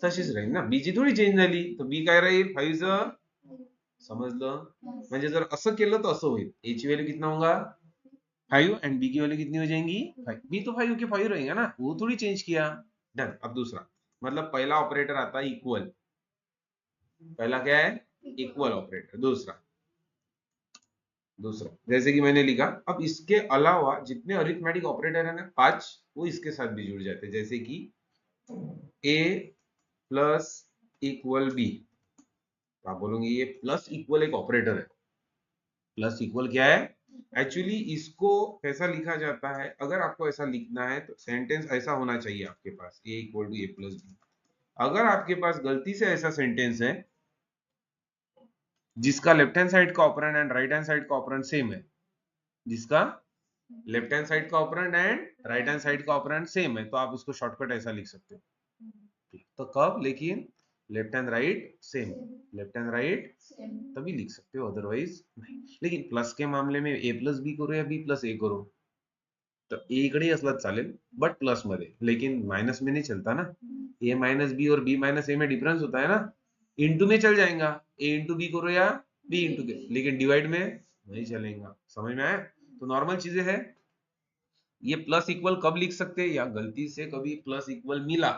तशीच राहील ना, बी ची थोडी चेंज झाली, तर बी काय राहील 5 चं, समजलं, म्हणजे जर असं केलं तर असं होईल, ए ची वैल्यू कितना होगा 5 एंड बी की वैल्यू कितनी हो जाएंगी 5, बी तो 5 के 5 रहेगा ना, वो थोड़ी चेंज किया, डन। अब दूसरा, मतलब पहला ऑपरेटर आता है इक्वल, पहला क्या है इक्वल ऑपरेटर, दूसरा दूसरा जैसे कि मैंने लिखा, अब इसके अलावा जितने अरिथमेटिक ऑपरेटर है ना 5, वो इसके साथ भी जुड़ जाते हैं, जैसे कि ए प्लस इक्वल बी, तो आप बोलोगे ये प्लस इक्वल एक ऑपरेटर है, प्लस इक्वल क्या है, एक्चुअली इसको कैसा लिखा जाता है, अगर आपको ऐसा लिखना है तो सेंटेंस ऐसा होना चाहिए आपके पास, A equal to A plus B. अगर आपके पास गलती से ऐसा सेंटेंस है जिसका लेफ्ट हैंड साइड का operand and right hand side का ऑपरेंड सेम है, जिसका लेफ्ट हैंड साइड का operand and right hand side का ऑपरेंड सेम है, तो आप उसको शॉर्टकट ऐसा लिख सकते हो, तो कब, लेकिन left and right same, left and right तभी लिख सकते हो, अदरवाइज नहीं। लेकिन प्लस के मामले में ए प्लस बी करो या बी प्लस ए करो, तो ए इकडे असलाच चालेल बट प्लस मध्ये, लेकिन माइनस में नहीं चलता ना, ए माइनस बी और बी माइनस ए में डिफरेंस होता है ना, इंटू में चल जाएगा, ए इंटू बी करो या बी इंटू के, लेकिन डिवाइड में नहीं चलेगा, समझ में आया। तो नॉर्मल चीजें है, ये प्लस इक्वल कब लिख सकते हैं, या गलती से कभी प्लस इक्वल मिला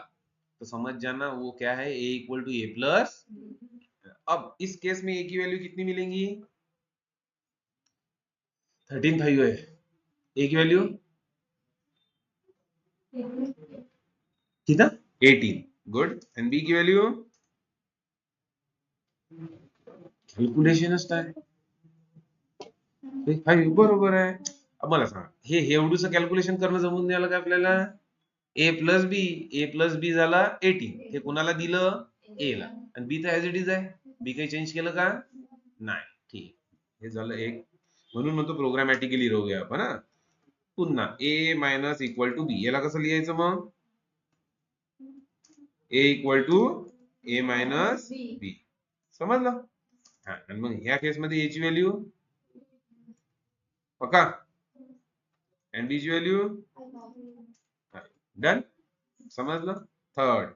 तो समझ जाना वो क्या है, ए इक्वल टू ए प्लस। अब इस केस में ए की वैल्यू कितनी मिलेंगी, 13 है, ए की वैल्यू कितना 18, गुड। एंड बी की वैल्यू कॅल्क्युलेशनच काय, 5 बरोबर आहे। अब मला सांगा, हे एवढंसं कॅल्क्युलेशन करणं जमून नाही आलं का आपल्याला, ए प्लस बी झाला 18, हे कोणाला दिलं, ए ला, आणि बी तर ऍज इट इज आहे, बी काही चेंज केलं का नाही, ठीक, हे झालं एक, म्हणून म्हणतो प्रोग्रामॅटिकली राहूया आपण हा। पुन्हा A minus equal to B, याला कसं लिहायचं मग, A equal to A minus B, समजलं, हा, आणि मग ह्या केस मध्ये ए ची व्हॅल्यू पक्का एंड बी ची व्हॅल्यू डन, समझ लो। थर्ड,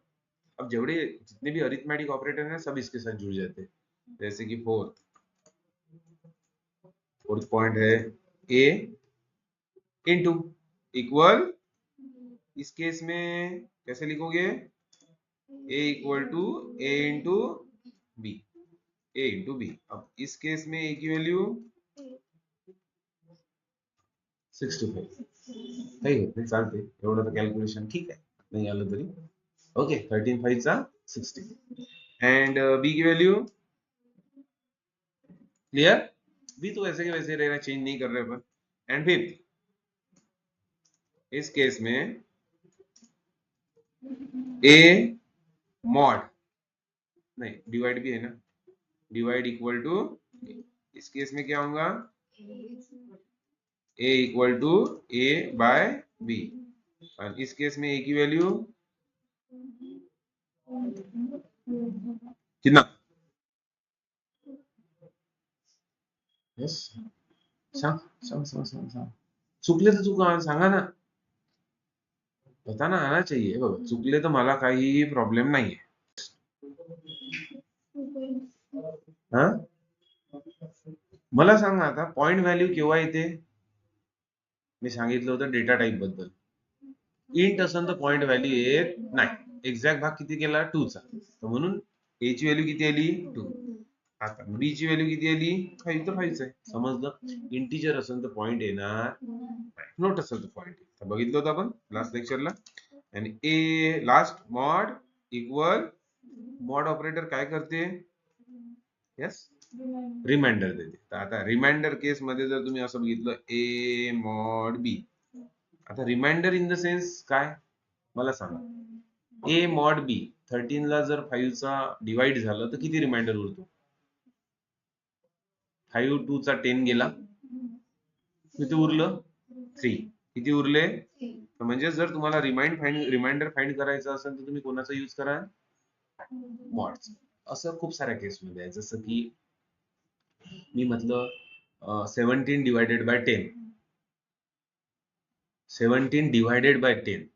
अब जेवढे जितने भी अरिथमेटिक ऑपरेटर हैं सब इसके साथ जुड़ जाते हैं, जैसे कि फोर्थ पॉइंट है ए इंटू इक्वल, इस केस में कैसे लिखोगे, A equal to A into B, A into B. अब इस केस में ए की वैल्यू 65, काही होत नाही, चालते एवढं तर कॅल्क्युलेशन ठीक आहे, नाही आलं तरी ओके, 13 5 चा 60, एंड बी की वैल्यू क्लियर, बी तो वैसे के वैसे रहेगा, चेंज नहीं कर रहे अपन। एंड फिफ्थ, इस केस में ए मॉड, नहीं डिवाइड भी है ना, डिवाइड इक्वल टू, इस केस में क्या होगा, A equal to A by B, और इस केस में ए की वैल्यू कितना, यस, सांग सांग सांग सांग सांग, चुकले तर चुका सांगा ना, बताना आना चाहिए, बघा चुकले तर मला काही प्रॉब्लेम नाहीये, हा, मला सांगा आता पॉइंट व्हॅल्यू केव्हा येते? मी सांगितलं होतं डेटा टाईप बद्दल. इंट असेल तर पॉइंट व्हॅल्यू येत नाही. एक्झॅक्ट भाग किती केला? 2 चा. तर म्हणून a ची व्हॅल्यू किती आली? 2. आता b ची व्हॅल्यू किती आली? 5. तर 5 आहे. समजलं? इंटिजर असेल तर पॉइंट येणार, नोट असेल तर पॉइंट. तर बघितलं होतं आपण लास्ट लेक्चरला. आणि A last mod equal mod operator काय करते? यस, रिमाइंडर देते. तर आता रिमाइंडर केस मध्ये जर तुम्ही असं बघितलं ए मॉड बी, आता रिमाइंडर इन द सेन्स काय मला सांगा. ए मॉड बी 13 ला जर 5 चा डिवाइड झालं तर किती रिमाइंडर उरतो? 5 2 चा 10 गेला, किती उरलं? 3. किती उरले? तर म्हणजे जर तुम्हाला रिमाइंडर फाइंड करायचं असेल तर तुम्ही कोणाचा यूज करा? मॉड्स. असं खूप साऱ्या केसमध्ये आहे. जसं की मी म्हटलं 17 divided by 10, 17 divided by 10,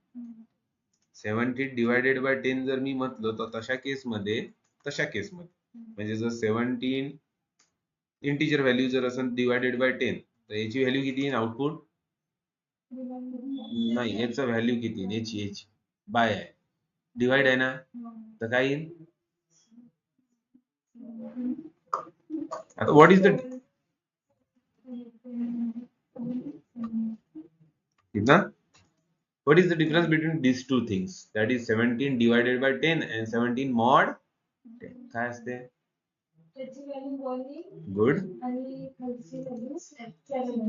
17 divided by 10 जर मी म्हटलं तर तशा केसमध्ये म्हणजे जर 17 इंटिजर व्हॅल्यू जर असेल डिवायडेड बाय 10 तर याची व्हॅल्यू किती येईल आउटपुट? नाही, याचा व्हॅल्यू किती येईल? याची बाय आहे, डिवाइड आहे ना, तर काय येईल? आता व्हॉट इज द ना what is the difference between these two things? That is 17 divided by 10 and 17 mod 10. काय असते? गुड,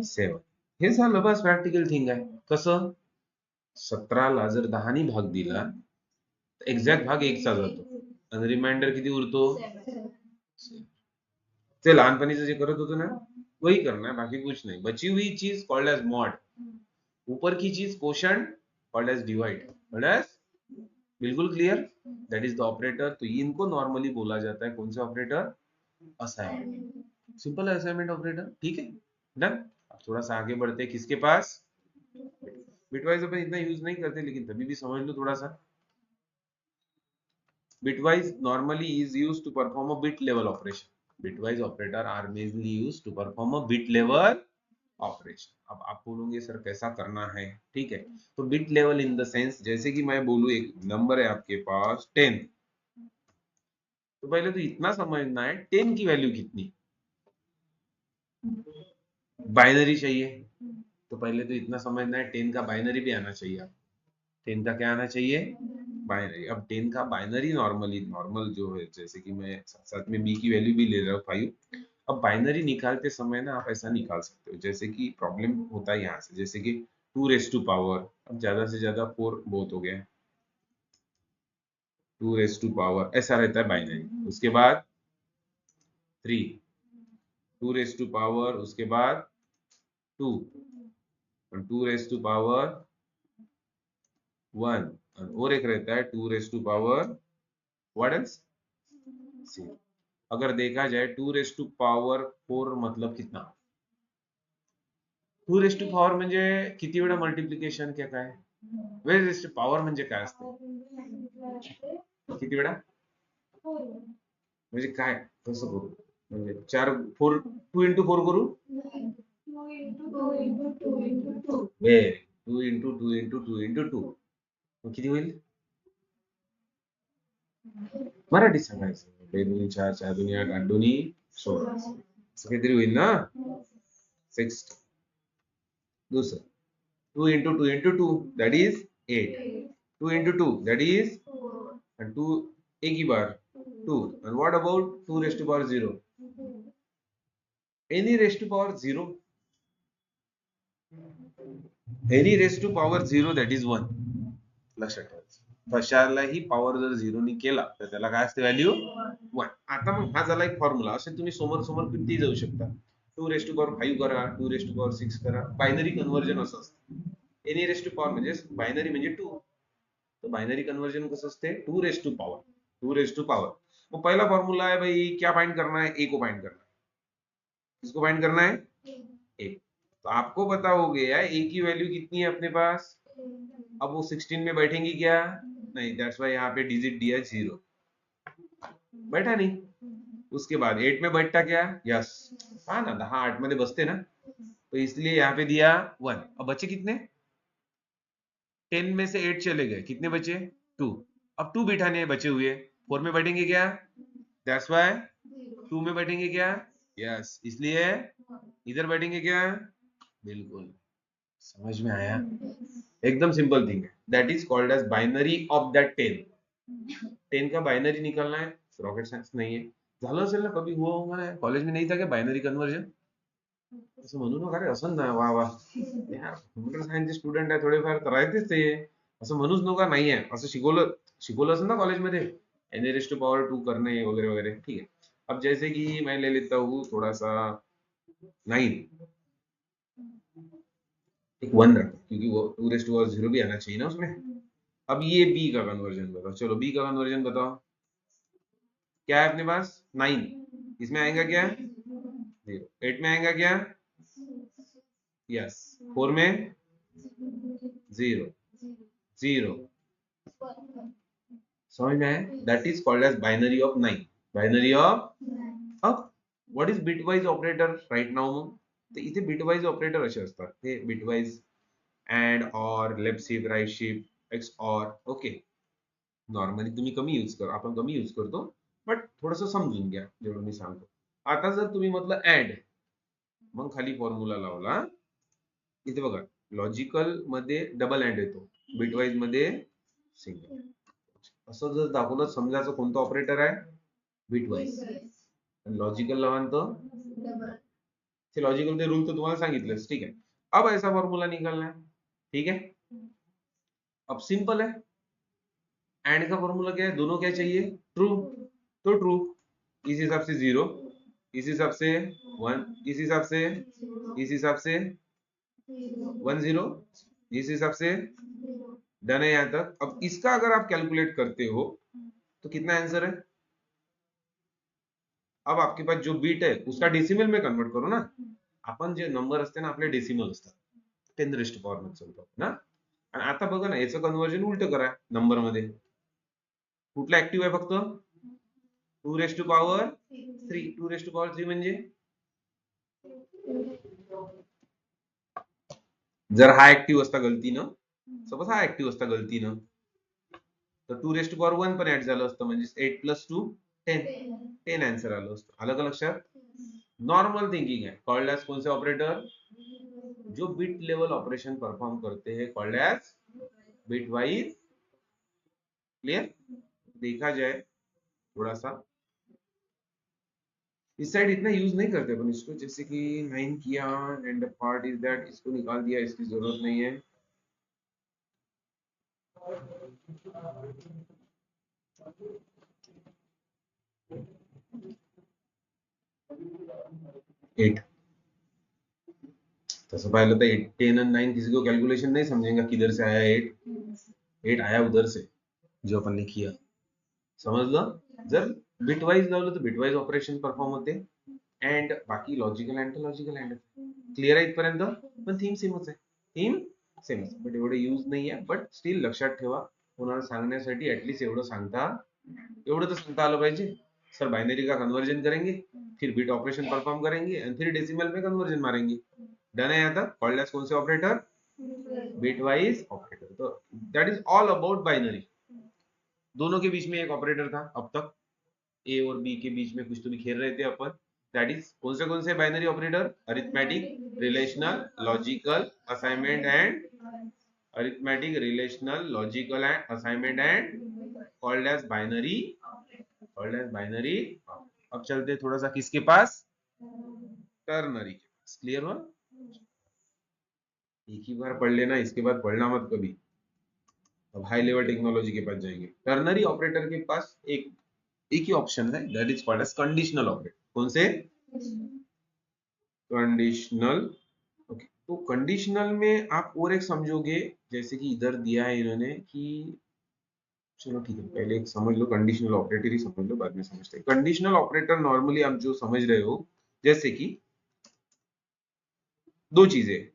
7. हे झालं बस, प्रॅक्टिकल थिंग आहे. कसं? 17 ला जर 10 ने भाग दिला तर एक्झॅक्ट भाग 1 चा जातो आणि रिमाइंडर किती उरतो? ते लहानपणीचं जे करत होतो ना वही करना है, बाकी कुछ नहीं. बची हुई चीज कॉल्ड एज मॉड, ऊपर की चीज quotient called as divide, called as. बिल्कुल clear? That is the operator. तो इनको नॉर्मली बोला जाता है कौन से operator? Assignment. Simple assignment operator. ठीक है, डन. अब थोड़ा सा आगे बढ़ते हैं, किसके पास? बिटवाइज अपन इतना यूज नहीं करते लेकिन तभी भी समझ लो थोड़ा सा. Bitwise normally is used to perform a bit level operation. Bitwise operator are mainly used to perform a bit level operation. अब आप बोलोगे सर कैसा करना है? ठीक है, तो bit level in the sense, जैसे कि मैं बोलूं एक नंबर है आपके पास 10, तो पहले तो इतना समझना है 10 की वैल्यू कितनी. बाइनरी चाहिए, तो पहले तो इतना समझना है 10 का बाइनरी भी आना चाहिए. 10 का क्या आना चाहिए? बाइनरी. अब 10 का बाइनरी नॉर्मल जो है, जैसे कि मैं साथ साथ में बी की वैल्यू भी ले रहा हूँ 5. अब बाइनरी निकालते समय ना आप ऐसा निकाल सकते हो, जैसे कि प्रॉब्लम होता है यहाँ से, जैसे कि 2 रेस टू पावर, अब ज्यादा से ज्यादा 4 बहुत हो गया, 2 रेस टू पावर ऐसा रहता है बाइनरी. उसके बाद 3, 2 रेस टू पावर, उसके बाद 2, और 2 रेस टू पावर 1, और एक रहता है 2 raise to power what else? 0. अगर देखा जाए 2 रेस टू पावर 4 मतलब कितना? 2 रेस टू पावर म्हणजे किती वेळा मल्टिप्लिकेशन क्या काय? वेळ रेस टू पावर म्हणजे काय असते? किती वेळा म्हणजे काय? कसं करू? म्हणजे 4 4 2 into 4 करू? Very 2 into 2 into 2 into 2. मग किती होईल? मराठी सांगायचं. 2 4 4 8 8 16. असं काहीतरी होईल ना? 60. दूसरा 2 into 2 into 2 that is 8. 2 into 2 that is, and 2 एक ही बार 2. And what about 2 raised to power 0? Any raised to power 0? Any raised to power 0 that is 1. लक्षात ठेवायचं. कशालाही पॉवर जर 0 ने केला तर त्याला काय असते व्हॅल्यू? 1. आता मग हा झाला एक फॉर्म्युला. असे तुम्ही समोर समोर किती जाऊ शकता. 2 रेस टू पॉवर 5 करा, 2 रेस टू पॉवर 6 करा. बायनरी कन्व्हर्जन असं असतं. एनी रेस टू पॉवर म्हणजे बायनरी म्हणजे 2. तो बाइनरी कन्वर्जन कसं असते? 2 raise to power, 2 raise to power. वो पहला फॉर्मूला है भाई, क्या फाइंड करना है? ए को फाइंड करना है. किसको फाइंड करना है? ए. तो आपको पता हो गया ए की वैल्यू कितनी है अपने पास. अब वो 16 में बैठेंगी क्या? नहीं, दैट्स वाई यहाँ पे डिजिट दिया 0. बैठा नहीं. उसके बाद 8 में बैठता क्या, यस, हाँ ना, 10 8 मध्ये बसते ना, तो इसलिए यहाँ पे दिया 1। अब बचे कितने, 10 में से 8 चले गए, कितने बचे 2। अब 2 बिठाने हैं बचे हुए, 4 में बैठेंगे क्या, दैट्स व्हाई 2 में बैठेंगे क्या, यस, इसलिए इधर बैठेंगे क्या, बिल्कुल, समझ में आया, एकदम सिंपल थिंग है, that is called as binary of that 10। 10 का बाइनरी निकालना है, रॉकेट सायन्स नाही आहे, झालं असेल ना, कभी हुआ होगा ना, कॉलेज में नहीं था क्या बाइनरी कन्वर्जन, असं म्हणू नका रे, असं ना, वा वा यार कम्प्युटर सायन्सचे स्टुडंट आहे, थोडेफार करायचेच ते, असं म्हणूच नका नाही आहे, असं शिकवलं असेल ना कॉलेज में, n raised to power 2 करने वगैरह वगैरह, ठीक है। अब जैसे कि मैं ले लेता हूँ थोड़ा सा 9, एक 1 रखो, क्योंकि वो 2 raised to power 0 भी आना चाहिए ना उसमें। अब ये b का कन्वर्जन बताओ, चलो b का कन्वर्जन बताओ, क्या है अपने पास 9, इसमें आएगा क्या 0, 8 में आएगा क्या, यस, 4 में 0 0, समझ में आया, that is called as binary of 9, binary of. अब what is bitwise operator right now, मग तर इथे बिटवाइज ऑपरेटर असे असतात, हे bitwise and or left shift right shift X or, okay, normally तुम्ही कमी यूज करा, आपण कमी यूज करतो, बट थोडस समजून घ्या जेवढं मी सांगतो। आता जर तुम्ही म्हटलं ऍड, मग खाली फॉर्म्युला लावला, इथे बघा लॉजिकल मध्ये डबल अँड येतो, बिटवाइज मध्ये सिंगल, असं जर दाखवलं समजायचं कोणतं ऑपरेटर आहे, बिटवाइज, लॉजिकल लावान तो लॉजिकल रूल तो तुम्हाला सांगितलंच, ठीक है। अब ऐसा फॉर्मूला निकालना है, ठीक है, अब सिंपल है, एंड का फॉर्मूला क्या है, दोनों क्या चाहिए, ट्रू, तो ट्रू, इस हिसाब से 0, इस हिसाब से 1, इस हिसाब से, इस हिसाब से 1 0, इस हिसाब से, डन है यहां तक। अब इसका अगर आप कैलकुलेट करते हो तो कितना आंसर है, अब आपके पास जो बीट है उसका डेसिमल में कन्वर्ट करो ना, आपण जे नंबर असते ना आपले डेसिमल असतात, 10 रेस्ट पॉवर मध्ये चालतो ना, आणि आता बघा ना याचं कन्वर्जन उलट करा नंबर मध्ये, कुठला ऍक्टिव्ह आहे फक्त 2 raise to power 3, 2 raise to power 3 म्हणजे जर हा ऍक्टिव्ह असता गलतीनं, सपोज हा ऍक्टिव्ह असता गलतीनं, तर 2 रेस्ट टू पॉवर 1 पण ऍड झालं असतं, म्हणजे 8 प्लस 2 10, 10 आन्सर आलं असतं, आलं का लक्षात, नॉर्मल थिंकिंग है, कॉल्ड एज कौन से ऑपरेटर, जो बिट लेवल ऑपरेशन परफॉर्म करते हैं called as bitwise, clear, देखा जाए थोड़ा सा, इस साइड इतना यूज नहीं करते अपन इसको, जैसे कि 9 किया एंड पार्ट इज दैट, इसको निकाल दिया, इसकी जरूरत नहीं है, एट, तसं पाहिलं तर 8 10 और 9 किसी को कैलकुलेशन नहीं समझेगा किधर से आया 8, 8 आया उधर से जो अपन ने किया, समजलं, जर बिटवाइज लावलं तर बिटवाइज ऑपरेशन परफॉर्म होते, अँड बाकी logical and logical and, clear आहे इथपर्यंत, पण थीम सेमच आहे, थीम सेमच, बट एवढे यूज नाही आहे, बट स्टिल लक्षात ठेवा, कोणाला सांगण्यासाठी ऍटलीस्ट एवढं सांगता, एवढं तर सांगता आलं पाहिजे, सर बाइनरी का कन्वर्जन करेंगे, फिर बिट ऑपरेशन परफॉर्म करेंगे एंड फिर डेसिमल में कन्वर्जन मारेंगे, डन है यहाँ तक, कॉल्ड एज कौन से ऑपरेटर, बिटवाइज ऑपरेटर, तो that is all about binary, दोनों के बीच में एक ऑपरेटर था अब तक, ए और बी के बीच में कुछ तो भी खेल रहे थे अपन, दैट इज कौन से binary operator, arithmetic relational logical assignment and, arithmetic relational logical and assignment and called as binary, called as binary. अब चलते थोड़ा सा किसके पास, टर्नरी के पास, क्लियर हुआ, एक ही बार पढ़ लेना, इसके बाद पढ़ना मत कभी, अब हाई लेवल टेक्नोलॉजी के पास जाएंगे, टर्नरी ऑपरेटर के पास एक ही ऑप्शन है, that is called as conditional operator, कौन से, कंडीशनल, ओके, तो कंडीशनल में आप और एक समझोगे, जैसे कि इधर दिया है इन्होंने कि, चलो ठीक है पहले एक समझ लो, कंडीशनल ऑपरेटर ही समझ लो, बाद में समझते हैं, कंडीशनल ऑपरेटर नॉर्मली आप जो समझ रहे हो, जैसे कि दो चीजें,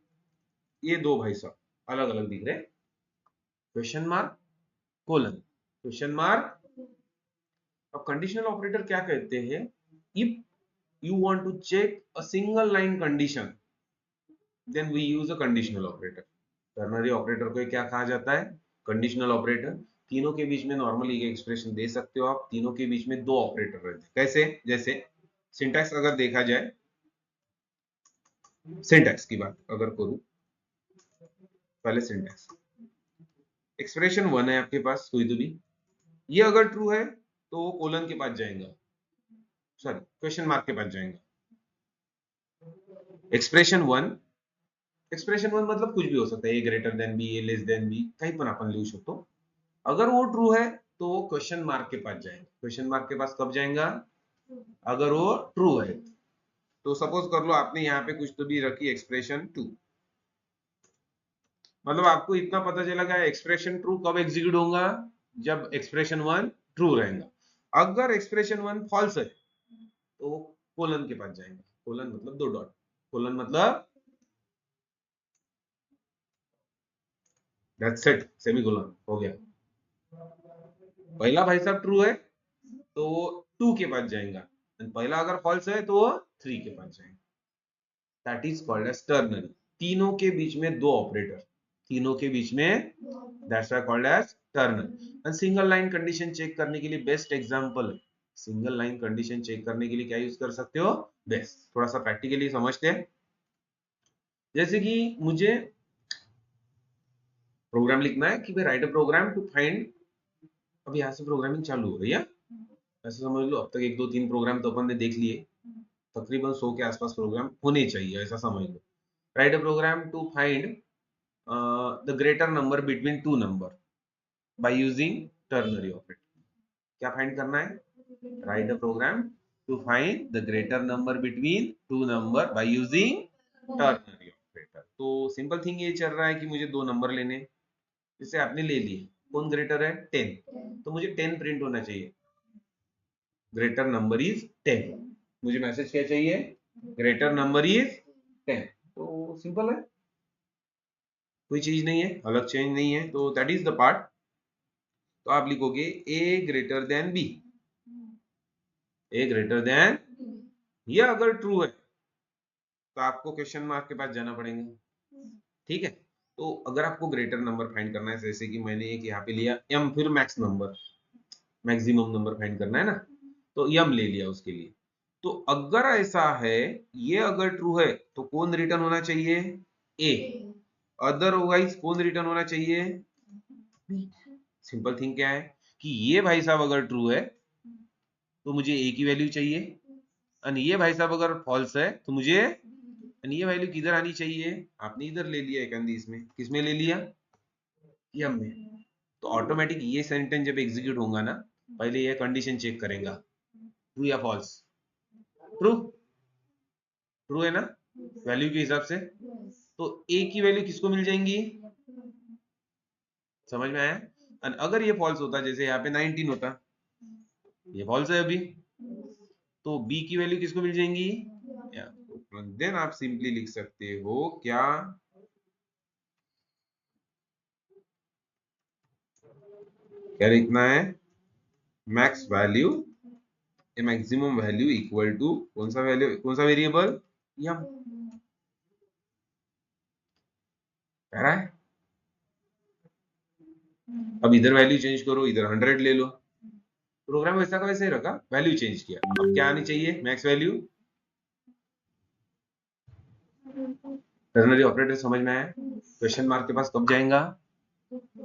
ये दो भाई साहब अलग अलग दिख रहे, question mark colon, question mark, अब कंडीशनल ऑपरेटर क्या कहते हैं, if you want to check a single line condition, then we use a conditional operator. Ternary operator को क्या कहा जाता है? Conditional operator. तीनों के बीच में नॉर्मली एक एक्सप्रेशन दे सकते हो आप, तीनों के बीच में दो ऑपरेटर रहते हैं। कैसे? जैसे सिंटैक्स अगर देखा जाए, सिंटैक्स की बात अगर करूं, पहले सिंटैक्स, एक्सप्रेशन 1 है आपके पास कोई तो भी, ये अगर ट्रू है तो वो कोलन के पास जाएगा, सॉरी क्वेश्चन मार्क के पास जाएगा। एक्सप्रेशन 1 मतलब कुछ भी हो सकता है, ए ग्रेटर देन बी, ए लेस देन बी, काही पण आपण लिहू शकतो। अगर वो ट्रू है तो वो क्वेश्चन मार्क के पास जाएगा। क्वेश्चन मार्क के पास कब जाएगा? अगर वो ट्रू है। तो सपोज कर लो आपने यहाँ पे कुछ तो भी रखी एक्सप्रेशन 2, मतलब आपको इतना पता चला गया एक्सप्रेशन ट्रू कब एग्जीक्यूट होगा? जब एक्सप्रेशन 1 ट्रू रहेगा। अगर एक्सप्रेशन 1 फॉल्स है तो वो कोलन के पास जाएगा। कोलन मतलब दो डॉट, कोलन मतलब दैट्स इट, सेमीकोलन हो गया। पहला भाई साहब ट्रू है तो वो 2 के पास जाएगा, पहला अगर फॉल्स है तो वो 3 के पास जाएगा। That is called as ternary. तीनों के बीच में दो ऑपरेटर, तीनों के बीच में, that's why called as ternary. And single line condition check करने के लिए best example, single line condition check करने के लिए क्या यूज कर सकते हो? बेस्ट। थोड़ा सा प्रैक्टिकली समझते हैं। जैसे कि मुझे प्रोग्राम लिखना है कि भाई write a program to find, अब यहाँ से प्रोग्रामिंग चालू हो रही है, ऐसे समझ लो अब तक 1 2 3 प्रोग्राम तो अपन ने देख लिए, तकरीबन 100 के आसपास प्रोग्राम होने चाहिए, ऐसा समझ लो। Write a program to find the greater number between two number by using ternary operator. क्या फाइंड करना है? Write a program to find the greater number between two number by using ternary operator. तो simple thing ये चल रहा है कि मुझे दो नंबर लेने, जैसे आपने ले लिए, कौन ग्रेटर है? 10, तो मुझे 10 प्रिंट होना चाहिए, ग्रेटर नंबर इज 10। मुझे मैसेज क्या चाहिए? Greater number is 10। तो सिंपल है, कोई चीज नहीं है, अलग चेंज नहीं है, तो दैट इज द पार्ट। तो आप लिखोगे ए greater than B, A greater then, ये अगर ट्रू है तो आपको क्वेश्चन मार्क के पास जाना पड़ेगा। ठीक है, तो अगर आपको ग्रेटर नंबर फाइंड करना है, जैसे कि मैंने एक यहाँ पे लिया m, फिर max number, maximum number find करना है ना, तो m ले लिया उसके लिए। तो अगर ऐसा है, ये अगर ट्रू है तो कौन रिटर्न होना चाहिए? a, अदरवाइज कौन रिटर्न होना चाहिए? b। सिंपल थिंग क्या है कि ये भाई साहब अगर ट्रू है तो मुझे a की वैल्यू चाहिए, और ये भाई साहब अगर फॉल्स है तो मुझे, ये वैल्यू किधर आनी चाहिए? आपने इधर ले लिया एक अंदी, इसमें किसमें ले लिया? m में। तो ऑटोमेटिक ये सेंटेंस जब एग्जीक्यूट होगा ना, पहले ये कंडीशन चेक करेगा, ट्रू या फॉल्स। ट्रू, ट्रू है ना वैल्यू के हिसाब से, तो a की वैल्यू किसको मिल जाएंगी? समझ में आया? और अगर ये फॉल्स होता, जैसे यहाँ पे 19 होता, ये फॉल्स है अभी, तो b की वैल्यू किसको मिल जाएंगी? देन आप सिंपली लिख सकते हो क्या, क्या लिखना है? Max value, maximum value equal to कौन सा वैल्यू, कौन सा वेरिएबल? m। कह रहा है अब इधर वैल्यू चेंज करो, इधर 100 ले लो, प्रोग्राम वैसा का वैसे ही रखा, वैल्यू चेंज किया, अब क्या आनी चाहिए? Max value. टर्नरी ऑपरेटर समझ में आया? क्वेश्चन मार्क के पास कब जाएगा?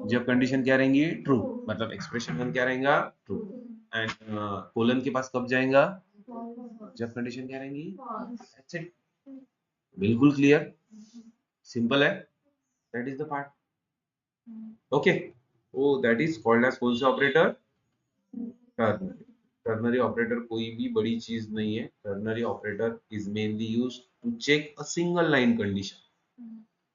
जब कंडीशन क्या रहेंगी? ट्रू, मतलब एक्सप्रेशन 1 क्या रहेगा? ट्रू। एंड कोलन के पास कब जाएगा? जब कंडीशन क्या रहेंगी? दैट्स इट, बिल्कुल क्लियर, सिंपल है, that is the part. Okay, oh that is called as कौन सा ऑपरेटर? टर्नरी। टर्नरी ऑपरेटर कोई भी बड़ी चीज नहीं है। Ternary operator is mainly used to check a single line condition.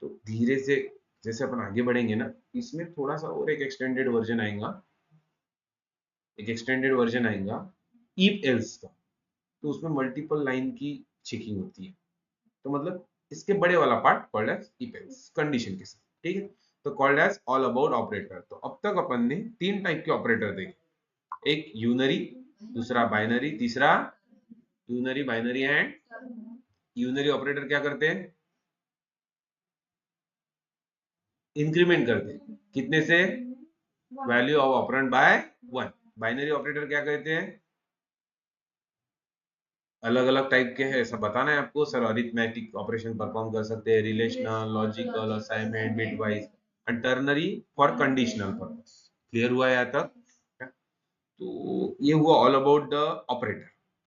तो धीरे से जैसे अपन आगे बढ़ेंगे ना, इसमें थोड़ा सा और एक एक्सटेंडेड वर्जन आएगा, एक एक्सटेंडेड वर्जन आएगा इफ एल्स का, तो उसमें मल्टीपल लाइन की चेकिंग होती है। तो मतलब इसके बड़े वाला part called as if else condition के साथ, ठीक है। तो called as all about operator. तो अब तक अपन ने 3 टाइप के ऑपरेटर देखे, एक यूनरी, दूसरा बाइनरी, तीसरा unary binary and unary operator क्या करते हैं, इंक्रीमेंट करते हैं, कितने से, value of operand by 1। Binary operator क्या कहते हैं, अलग अलग टाइप के हैं, ऐसा बताना है आपको सर, अरिथमेटिक ऑपरेशन परफॉर्म कर सकते हैं, relational, logical, assignment, bitwise, and ternary for conditional purpose. Clear हुआ यहाँ तक? तो ये हुआ ऑल अबाउट द ऑपरेटर।